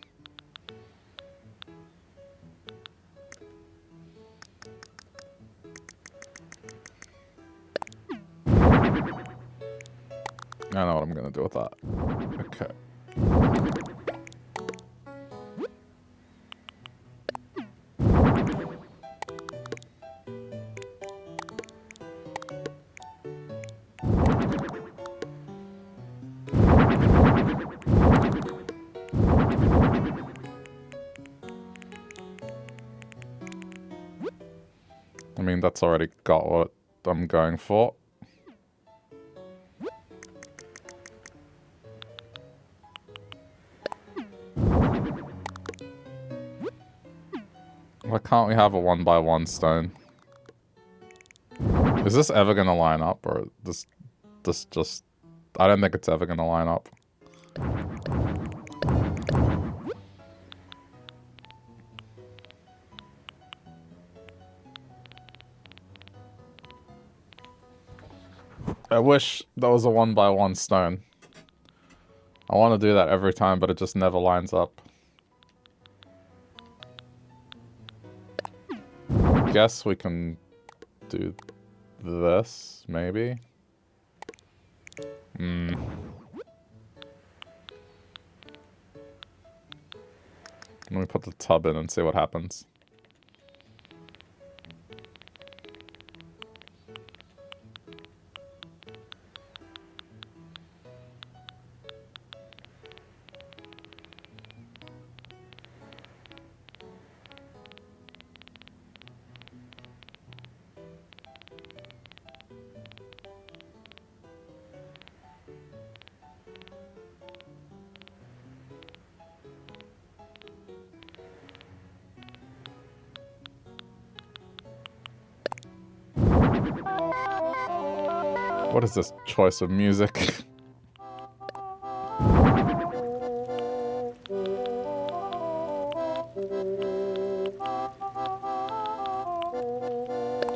I know what I'm gonna do with that. Okay. I mean, that's already got what I'm going for. Why can't we have a 1x1 stone? Is this ever gonna line up, or this just... I don't think it's ever gonna line up. I wish there was a 1x1 stone. I want to do that every time, but it just never lines up. Guess we can do this, maybe? Let me put the tub in and see what happens. What is this choice of music?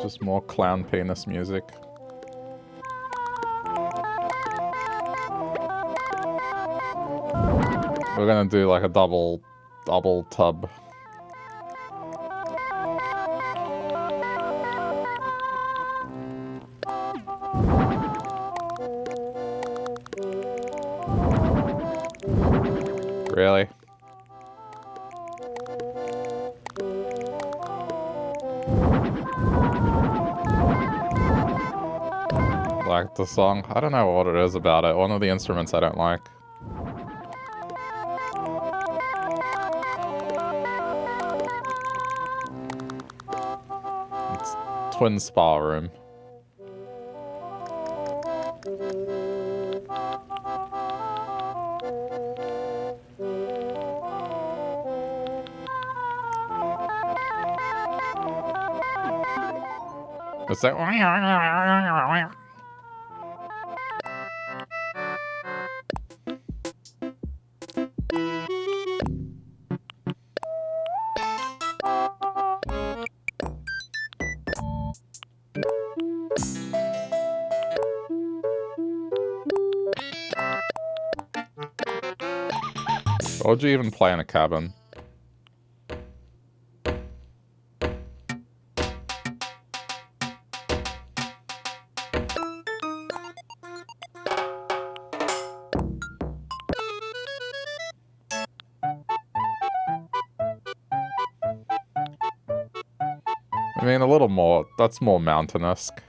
Just more clown penis music. We're gonna do like a double tub. Really? Like the song? I don't know what it is about it. One of the instruments I don't like. It's twin spa room. It's like... Why would you even play in a cabin? I mean, a little more. That's more mountain-esque.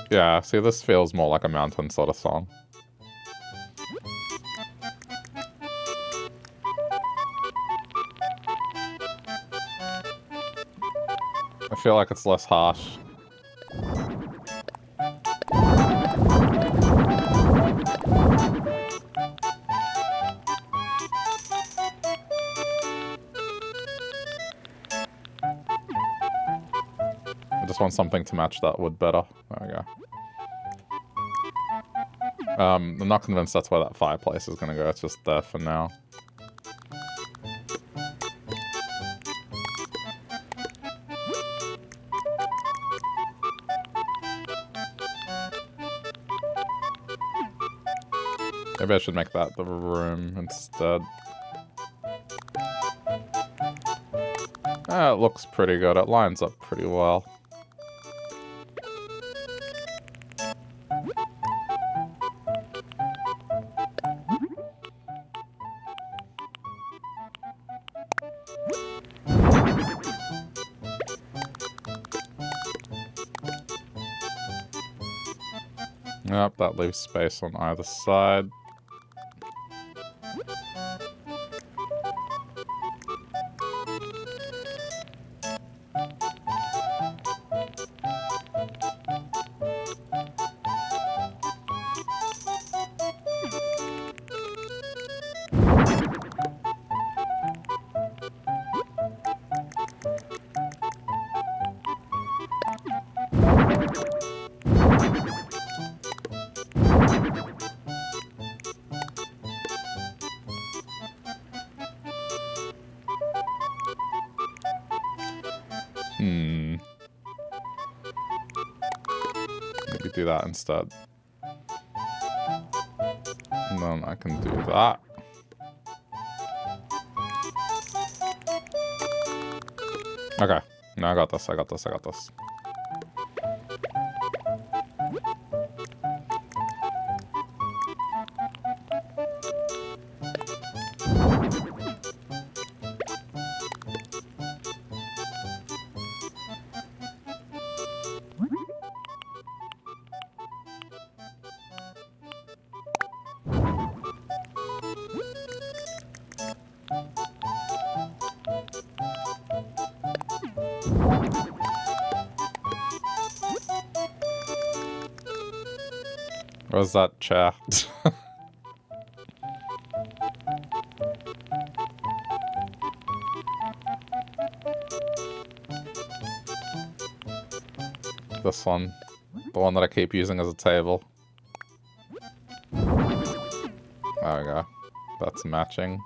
Yeah, see, this feels more like a mountain sort of song. I feel like it's less harsh. I just want something to match that wood better. There we go. I'm not convinced that's where that fireplace is gonna go. It's just there for now. Maybe I should make that the room instead. It looks pretty good. It lines up pretty well. Yep, that leaves space on either side. Maybe do that instead. And then I can do that. Okay. No, I got this, I got this, I got this. Where's that chair? This one. The one that I keep using as a table. There we go. That's matching.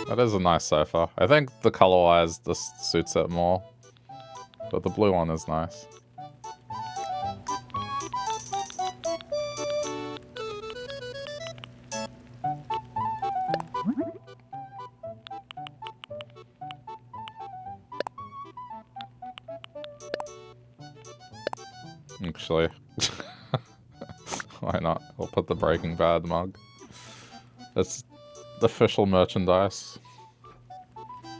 That is a nice sofa. I think the color-wise this suits it more. But the blue one is nice. actually. Why not? We'll put the Breaking Bad mug. It's the official merchandise.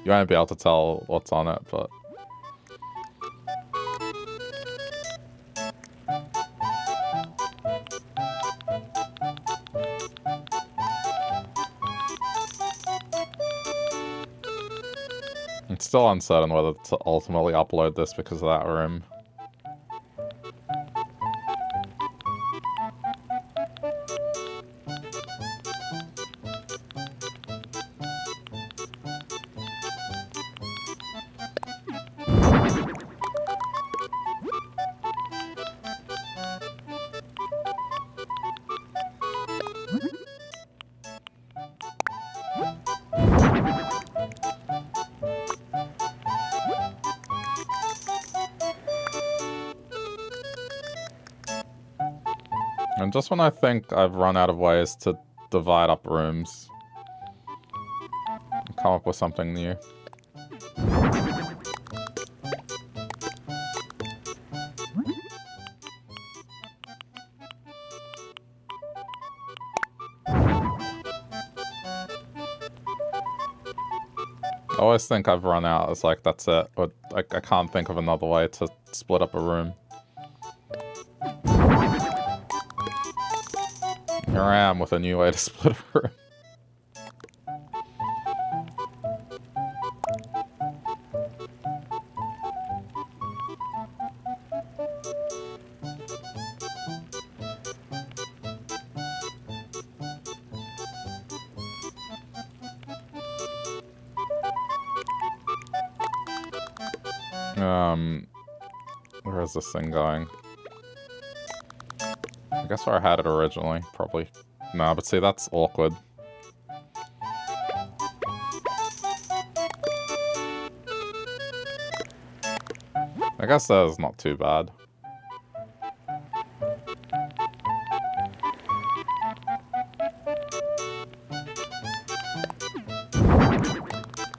You won't be able to tell what's on it, but... I'm still uncertain whether to ultimately upload this because of that room. And just when I think I've run out of ways to divide up rooms, come up with something new. I always think I've run out. It's like, that's it. Or, like, I can't think of another way to split up a room. Here I am with a new way to split a room. Where is this thing going? I guess where I had it originally, probably. No, but see, that's awkward. I guess that is not too bad.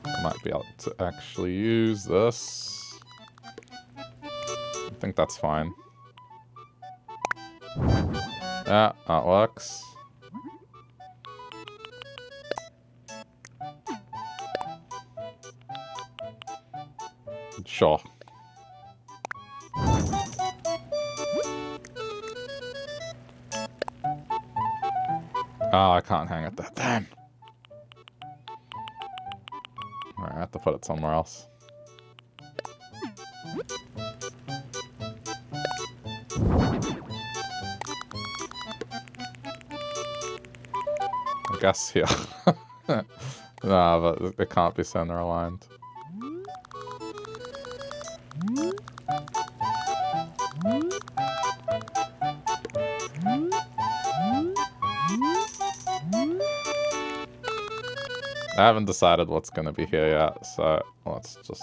I might be able to actually use this. I think that's fine. Yeah, that works. Sure. Oh, I can't hang it there. Damn. Alright, I have to put it somewhere else. I guess here. Nah, but it can't be center aligned. I haven't decided what's gonna be here yet, so let's just...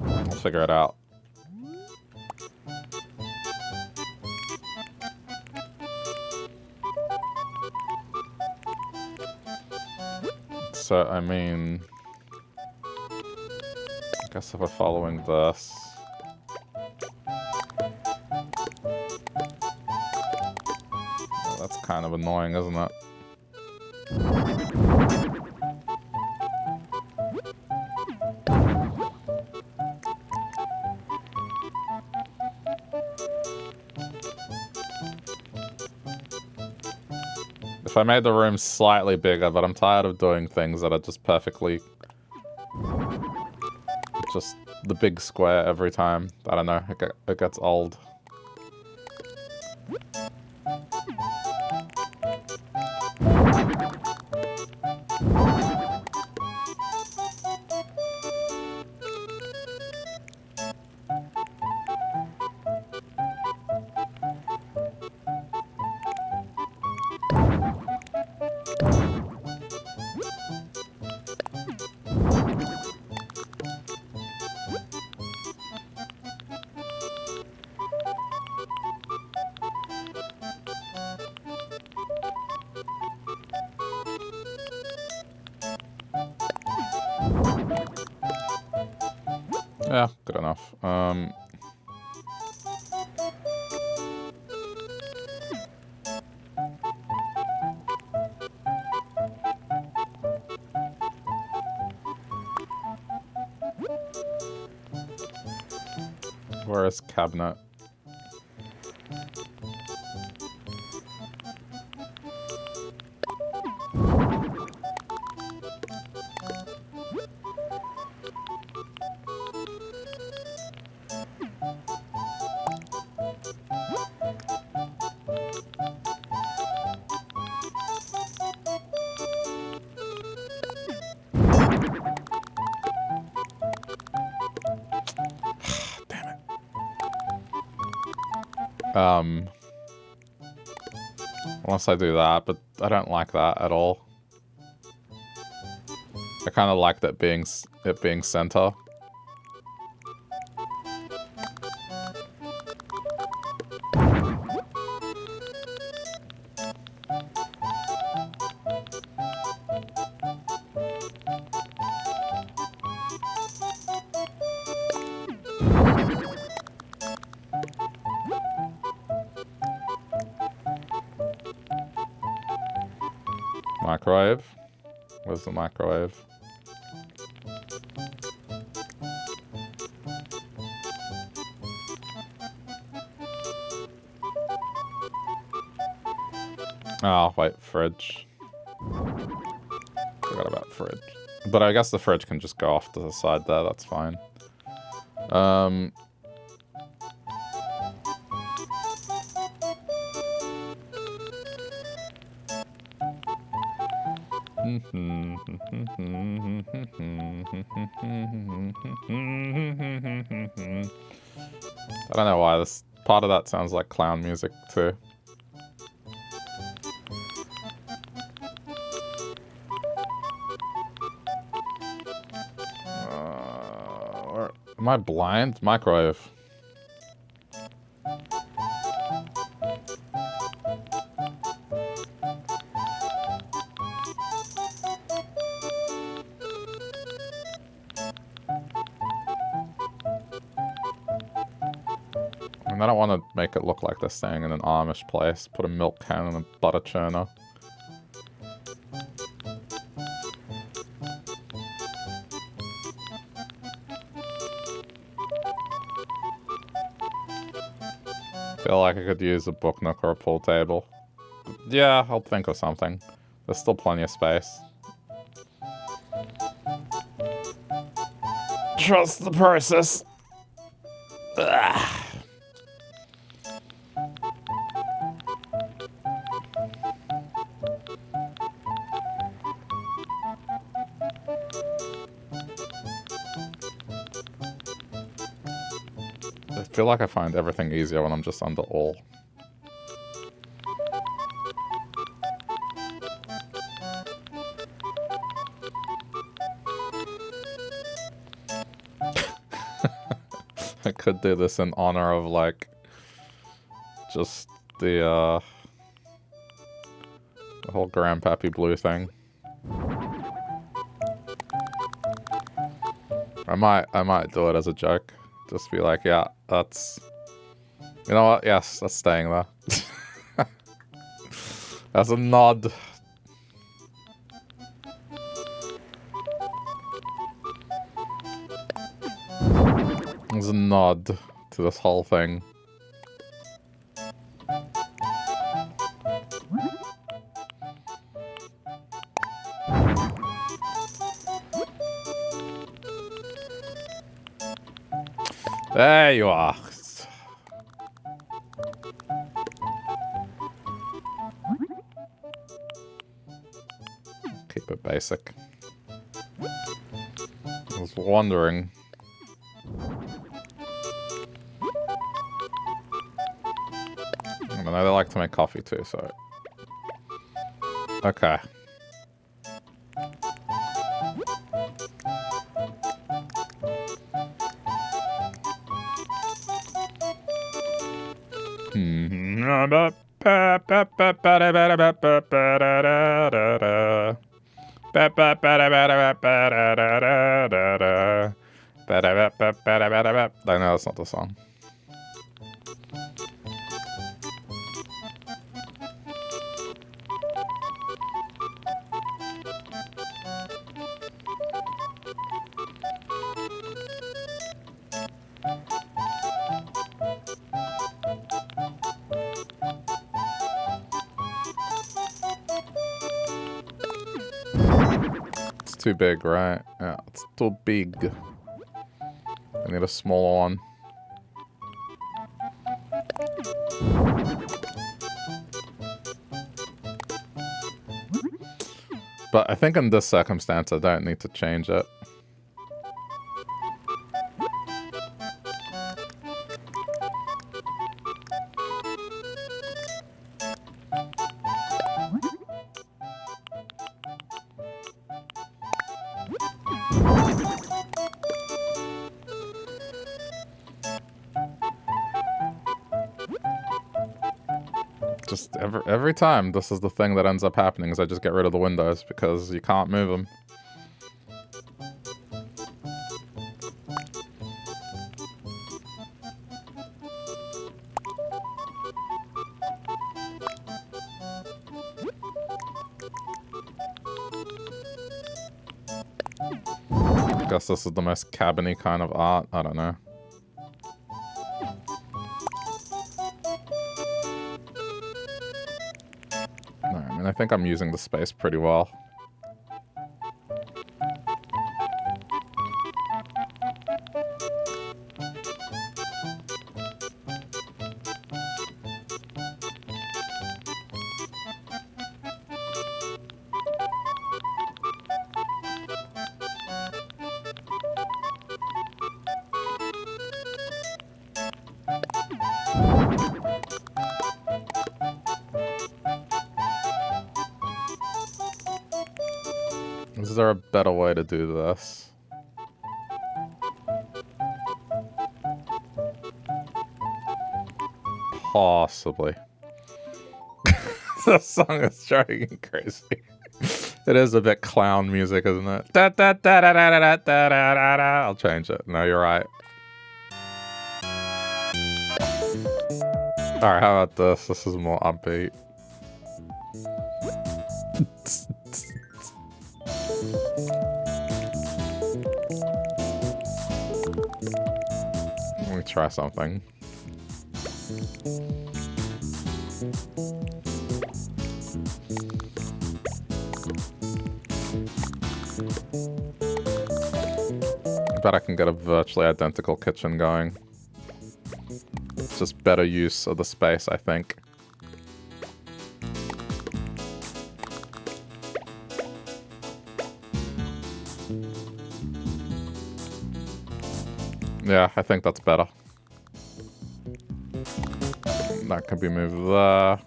I'll figure it out. So, I mean... I guess if we're following this... Oh, that's kind of annoying, isn't it? If I made the room slightly bigger, but I'm tired of doing things that are just perfectly... just the big square every time. I don't know, it gets old. enough. Where is cabinet? Unless I do that, but I don't like that at all. I kind of like that being center. Microwave? Where's the microwave? Oh, wait, fridge. Forgot about fridge. But I guess the fridge can just go off to the side there, that's fine. I don't know why, this part of that sounds like clown music too. Am I blind? Microwave. I don't want to make it look like they're staying in an Amish place. Put a milk can and a butter churner. Feel like I could use a book nook or a pool table. Yeah, I'll think of something. There's still plenty of space. Trust the process. Ugh. I feel like I find everything easier when I'm just under all. I could do this in honor of, like, just the whole Grandpappy Blue thing. I might do it as a joke. Just be like, yeah, that's... You know what? Yes, that's staying there. As a nod. As a nod to this whole thing. There you are. Keep it basic. I was wondering. I know they like to make coffee too, so. Okay. I know that's not the song. It's too big, right? Yeah, it's too big. I need a smaller one. But I think in this circumstance, I don't need to change it. Just every time, this is the thing that ends up happening, is I just get rid of the windows because you can't move them. I guess this is the most cabin-y kind of art. I don't know. No, I mean, I think I'm using the space pretty well. Is there a better way to do this? Possibly. This song is driving me crazy. It is a bit clown music, isn't it? Da, da, da, da, da, da, da, da, da, da. I'll change it. No, you're right. Alright, how about this? This is more upbeat. Let me try something. I bet I can get a virtually identical kitchen going. It's just better use of the space, I think. Yeah, I think that's better. That can be moved there.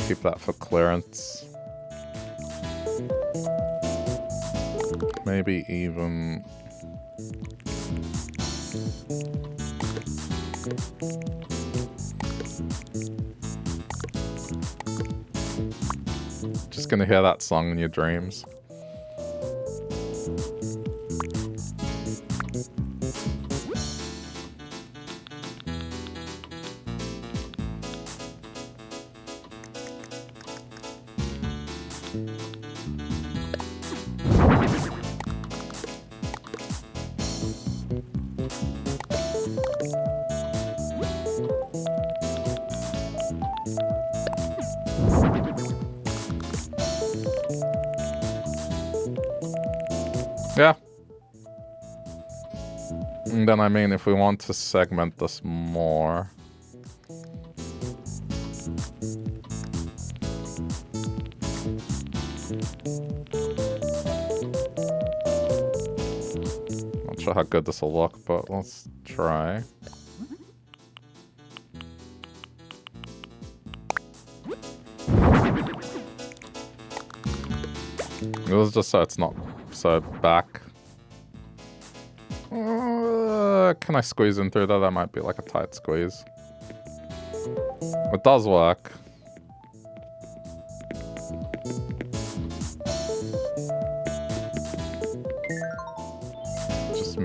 Keep that for clearance. Maybe even... Just gonna hear that song in your dreams. Yeah. And then, I mean, if we want to segment this more... Not sure how good this will look, but let's try. It was just so it's not so back. Can I squeeze in through there? That might be like a tight squeeze. It does work.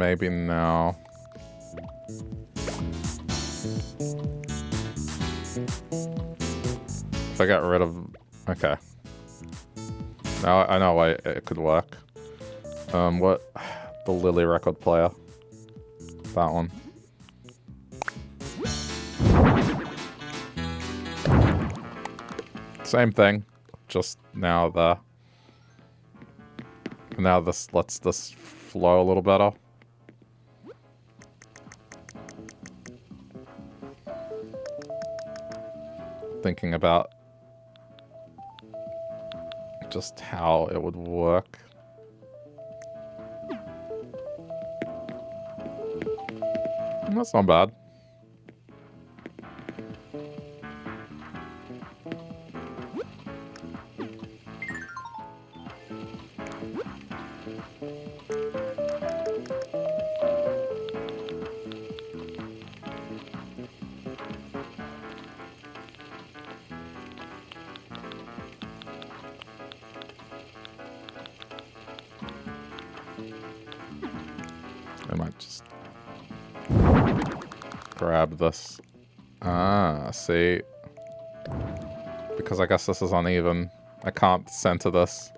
maybe now. If I get rid of... Okay. Now I know why it could work. What? The Lily record player. That one. Same thing. Just now there. Now this lets this flow a little better. Thinking about just how it would work. That's not bad. I might just grab this. Ah, see. Because I guess this is uneven. I can't center this.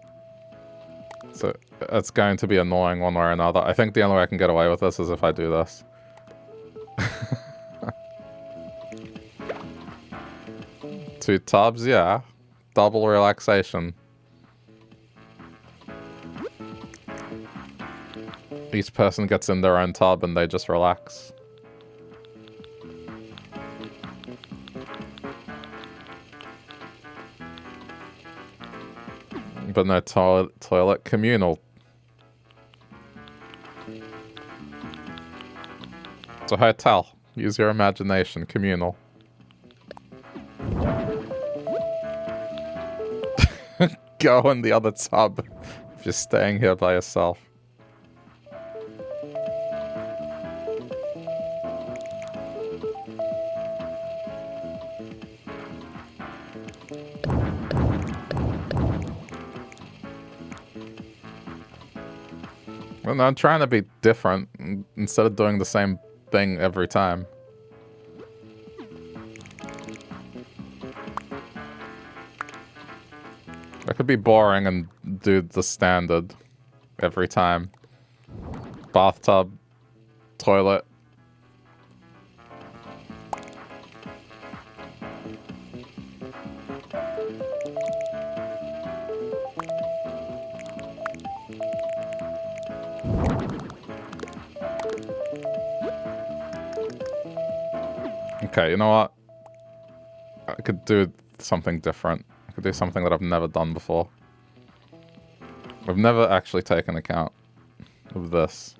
So it's going to be annoying one way or another. I think the only way I can get away with this is if I do this. Two tubs, yeah. Double relaxation. Each person gets in their own tub and they just relax. But no toilet communal. It's a hotel. Use your imagination. Communal. Go in the other tub if you're staying here by yourself. Well, no, I'm trying to be different instead of doing the same thing every time. I could be boring and do the standard every time. Bathtub, toilet. Okay, you know what? I could do something different. I could do something that I've never done before. I've never actually taken account of this.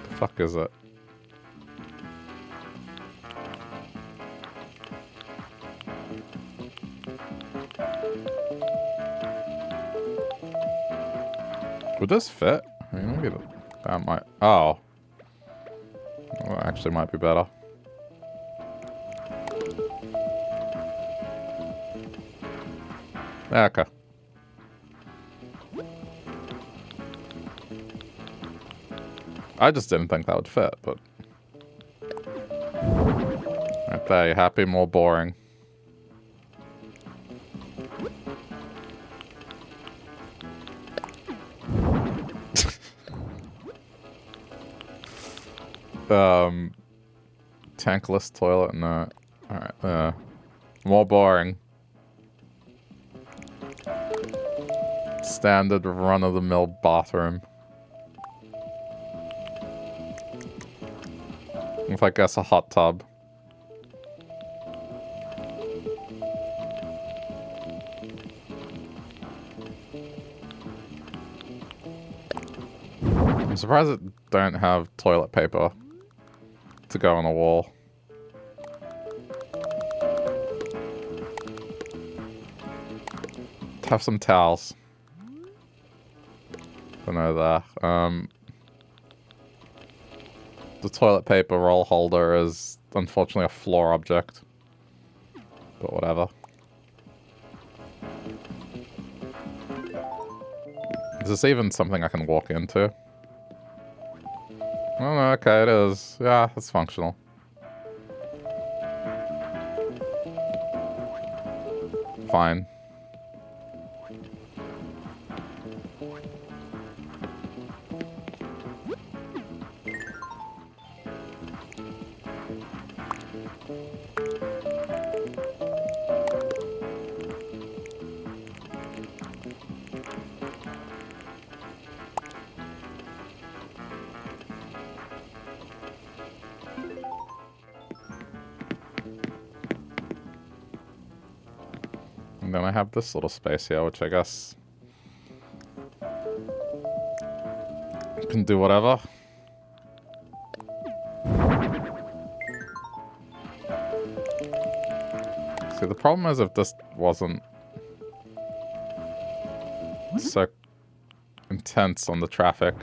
The fuck is it? Would this fit? I mean, maybe that might... Oh. Well, that actually might be better. Okay. I just didn't think that would fit, but... Right there, you happy? More boring. Tankless toilet? No. Alright, more boring. Standard run-of-the-mill bathroom. With, I guess, a hot tub. I'm surprised it don't have toilet paper to go on a wall. Have some towels. Don't know that. the toilet paper roll holder is unfortunately a floor object. But whatever. Is this even something I can walk into? Oh, no, okay, it is. Yeah, it's functional. Fine. And then I have this little space here, which I guess can do whatever. See, the problem is if this wasn't so intense on the traffic.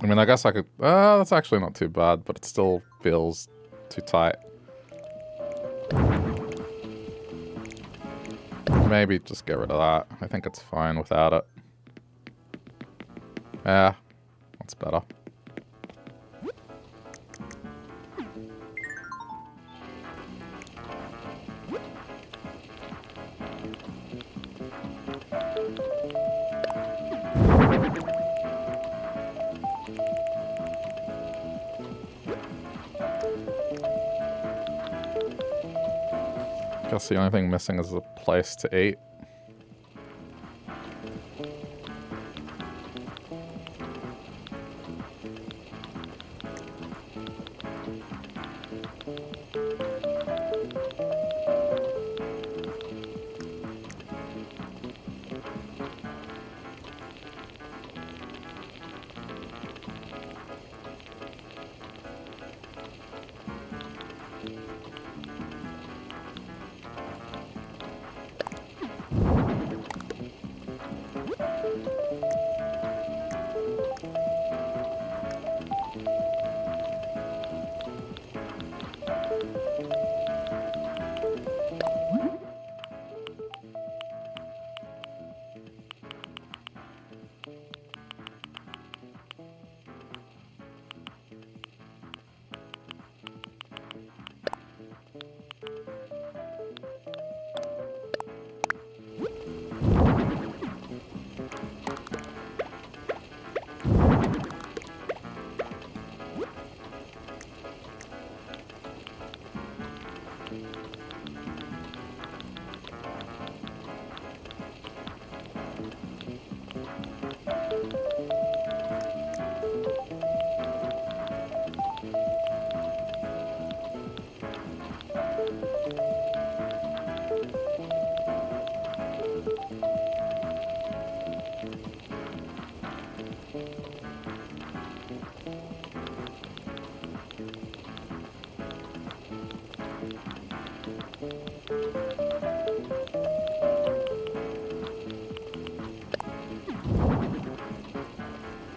I mean, I guess I could... that's actually not too bad, but it still feels too tight. Maybe just get rid of that. I think it's fine without it. Yeah, that's better. Guess the only thing missing is a place to eat.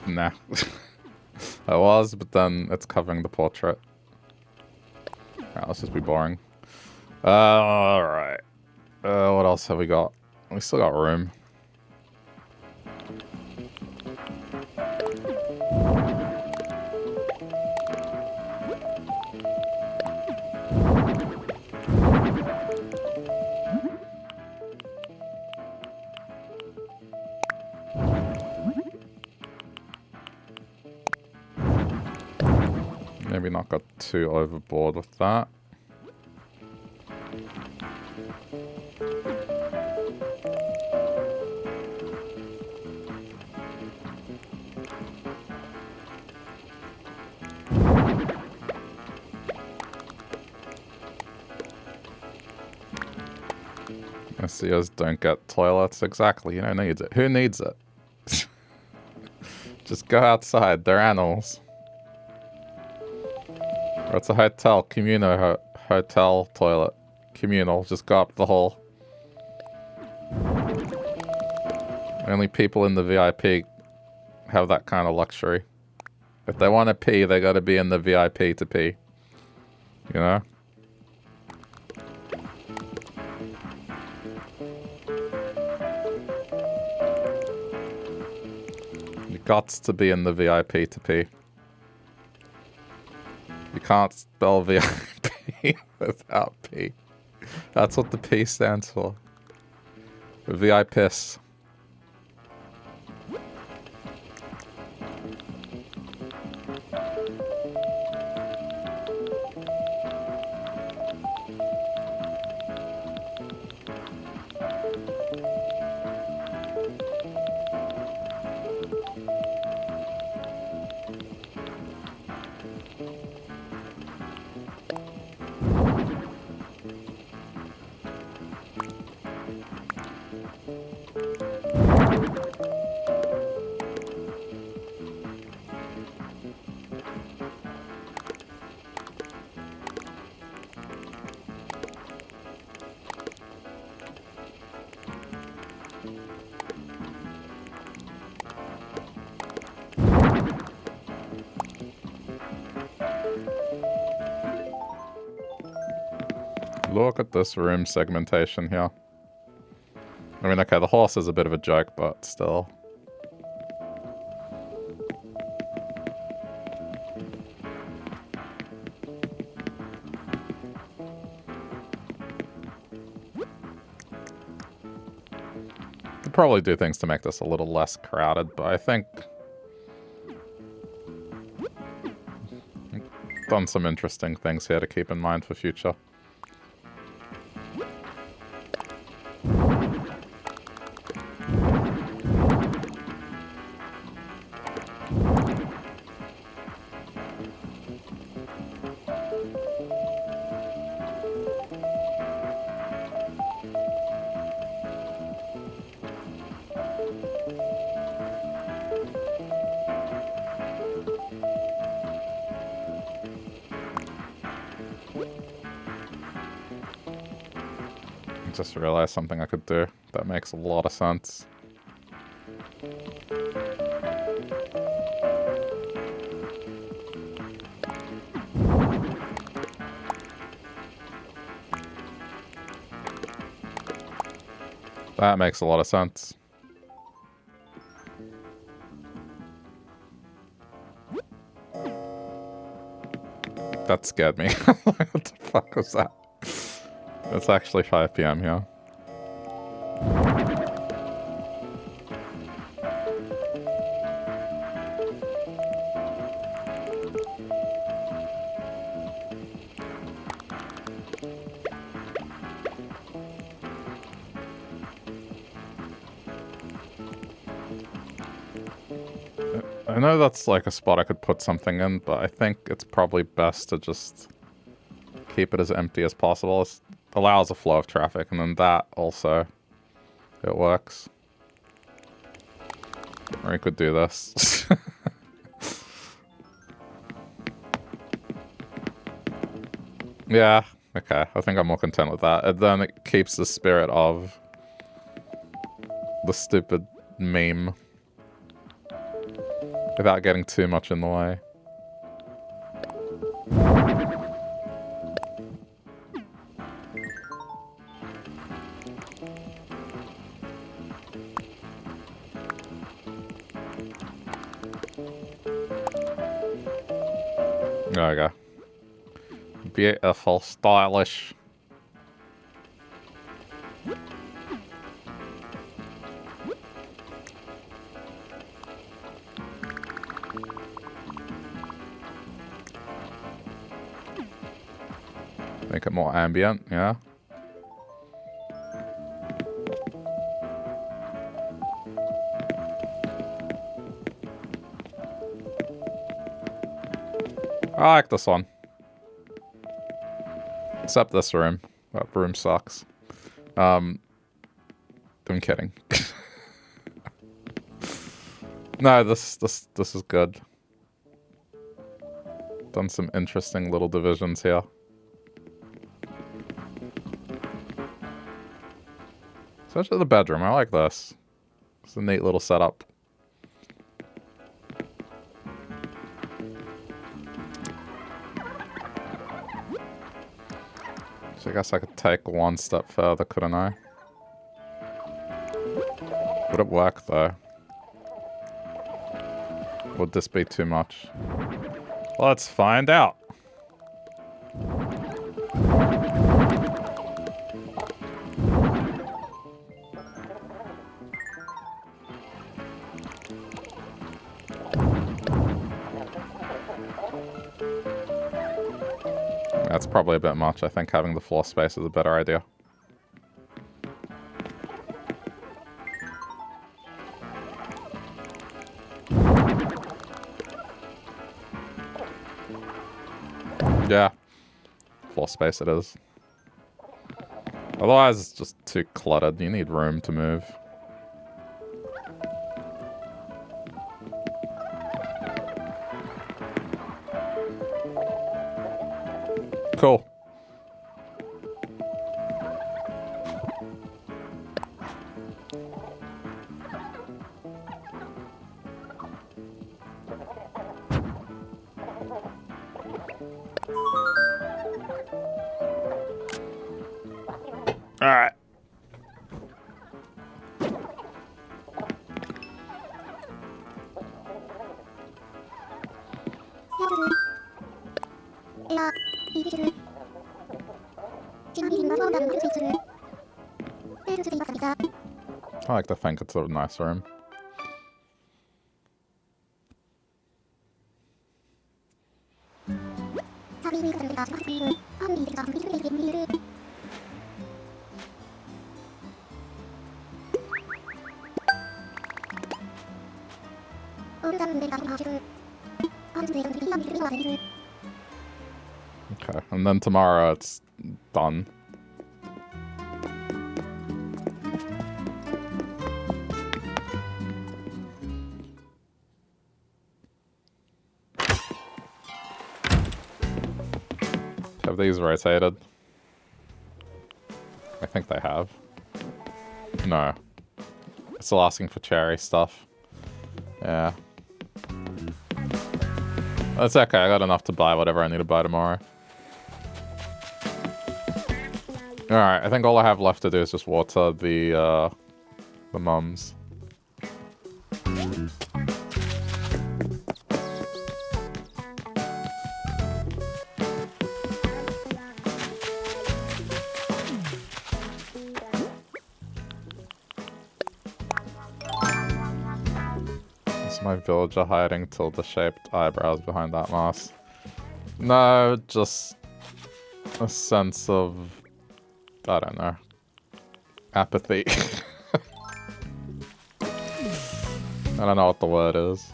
Nah. I was, but then it's covering the portrait. Alright, let's just be boring. Alright. What else have we got? We still got room. Maybe not got too overboard with that. SEOs don't get toilets. Exactly, you don't need it. Who needs it? Just go outside, they're animals. Or it's a hotel, hotel toilet. Communal, just go up the hall. Only people in the VIP have that kind of luxury. If they want to pee, they got to be in the VIP to pee. You know? You gots to be in the VIP to pee. You can't spell VIP without P. That's what the P stands for. VIPiss. Look at this room segmentation here. I mean, okay, the horse is a bit of a joke, but still. Could probably do things to make this a little less crowded, but I think done some interesting things here to keep in mind for future. Just realized something I could do that makes a lot of sense. That makes a lot of sense. That scared me. What the fuck was that? It's actually 5 PM here. I know that's like a spot I could put something in, but I think it's probably best to just keep it as empty as possible. It allows a flow of traffic, and then that also, it works. Or you could do this. Yeah, okay. I think I'm more content with that. And then it keeps the spirit of the stupid meme without getting too much in the way. There we go. Beautiful, stylish. Make it more ambient, yeah. I like this one. Except this room. That room sucks. I'm kidding. No, this is good. Done some interesting little divisions here. Especially the bedroom. I like this. It's a neat little setup. So I guess I could take one step further, couldn't I? Would it work, though? Would this be too much? Let's find out. That's probably a bit much. I think having the floor space is a better idea. Yeah. Floor space it is. Otherwise, it's just too cluttered. You need room to move. Cool. All right. I like to think it's a nice room. Okay, and then tomorrow it's done. Have these rotated? I think they have. No. It's still asking for cherry stuff. Yeah. That's okay, I got enough to buy whatever I need to buy tomorrow. Alright, I think all I have left to do is just water the mums. Is my villager hiding tilde-shaped eyebrows behind that mask? No, just a sense of, I don't know, apathy. I don't know what the word is.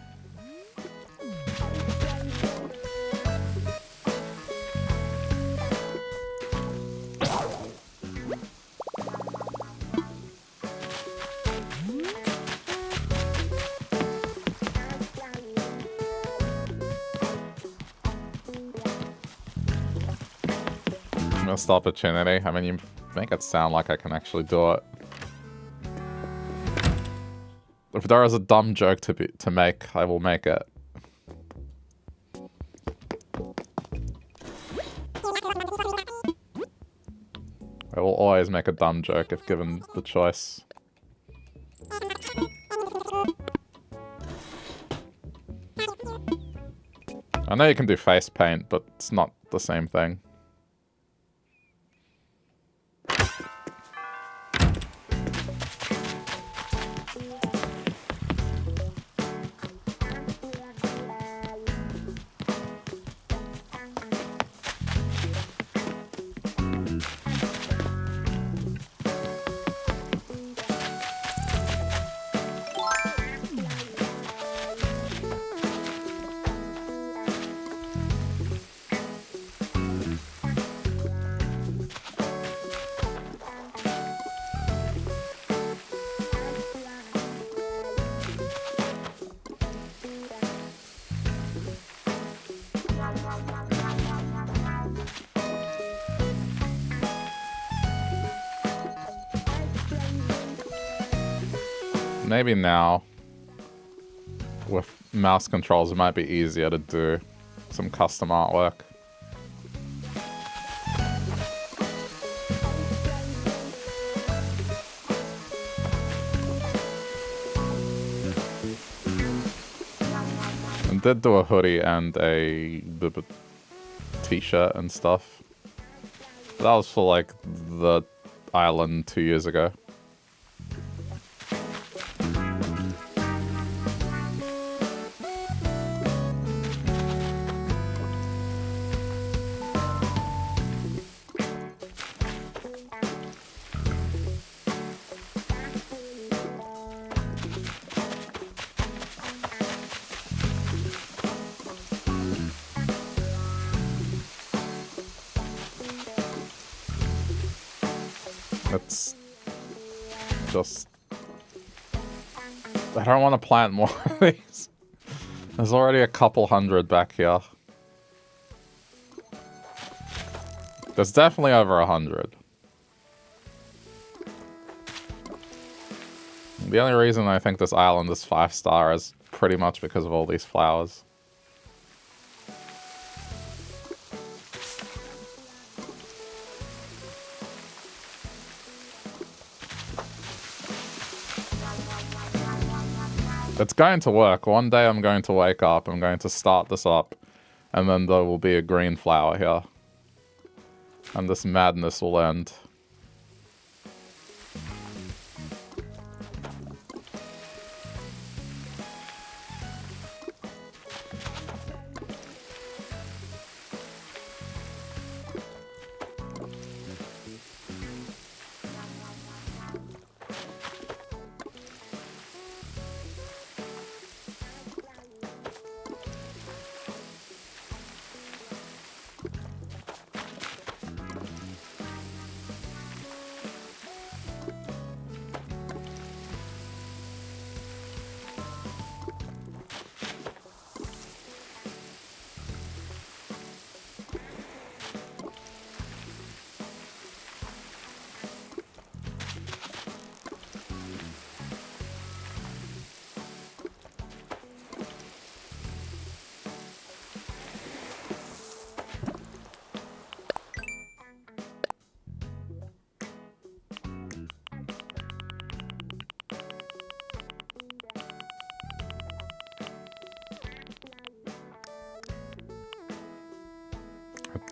Missed opportunity. I mean, you make it sound like I can actually do it. If there is a dumb joke to make, I will make it. I will always make a dumb joke if given the choice. I know you can do face paint, but it's not the same thing. Maybe now, with mouse controls, it might be easier to do some custom artwork. And did do a hoodie and a t-shirt and stuff. That was for like the island 2 years ago. It's just... I don't want to plant more of these. There's already a couple hundred back here. There's definitely over 100. The only reason I think this island is 5-star is pretty much because of all these flowers. It's going to work. One day I'm going to wake up, I'm going to start this up, and then there will be a green flower here. And this madness will end.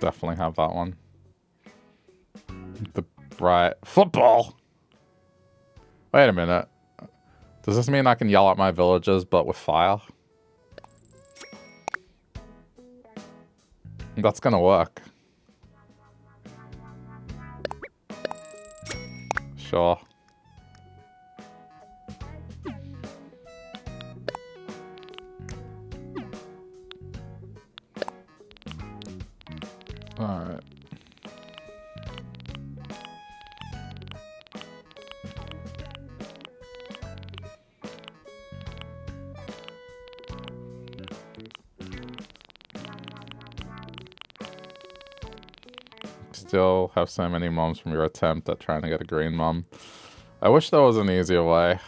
Definitely have that one. The bright football. Wait a minute. Does this mean I can yell at my villagers but with fire? That's gonna work. Sure. Alright. Still have so many mums from your attempt at trying to get a green mum. I wish there was an easier way.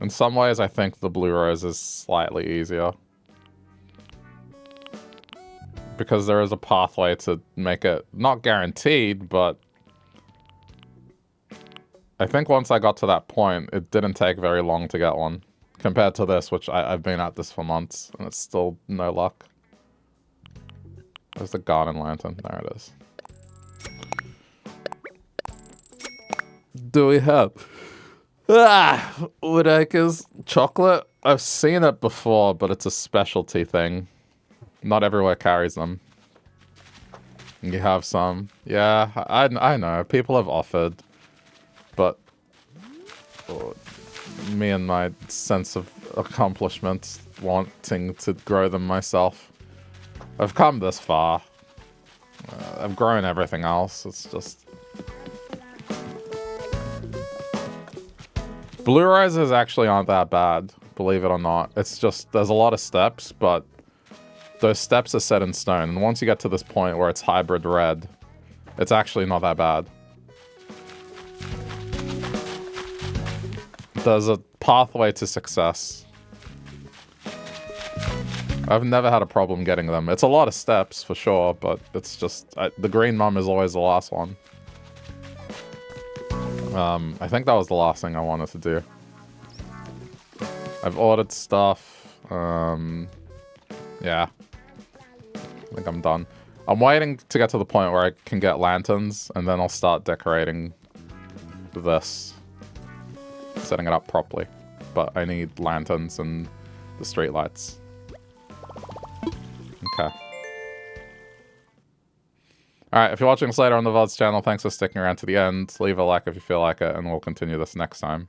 In some ways, I think the blue rose is slightly easier. Because there is a pathway to make it not guaranteed, but I think once I got to that point, it didn't take very long to get one. Compared to this, which I've been at this for months, and it's still no luck. There's the garden lantern. There it is. Do we have... Woodacres chocolate? I've seen it before, but it's a specialty thing. Not everywhere carries them. You have some. Yeah, I know. People have offered. But me and my sense of accomplishment wanting to grow them myself. I've come this far. I've grown everything else. It's just... Blue roses actually aren't that bad, believe it or not. It's just, there's a lot of steps, but those steps are set in stone. And once you get to this point where it's hybrid red, it's actually not that bad. There's a pathway to success. I've never had a problem getting them. It's a lot of steps, for sure, but it's just... the green mum is always the last one. I think that was the last thing I wanted to do. I've ordered stuff. Yeah. I think I'm done. I'm waiting to get to the point where I can get lanterns, and then I'll start decorating this. Setting it up properly. But I need lanterns and the street lights. Okay. Alright, if you're watching this later on the VOD's channel, thanks for sticking around to the end. Leave a like if you feel like it, and we'll continue this next time.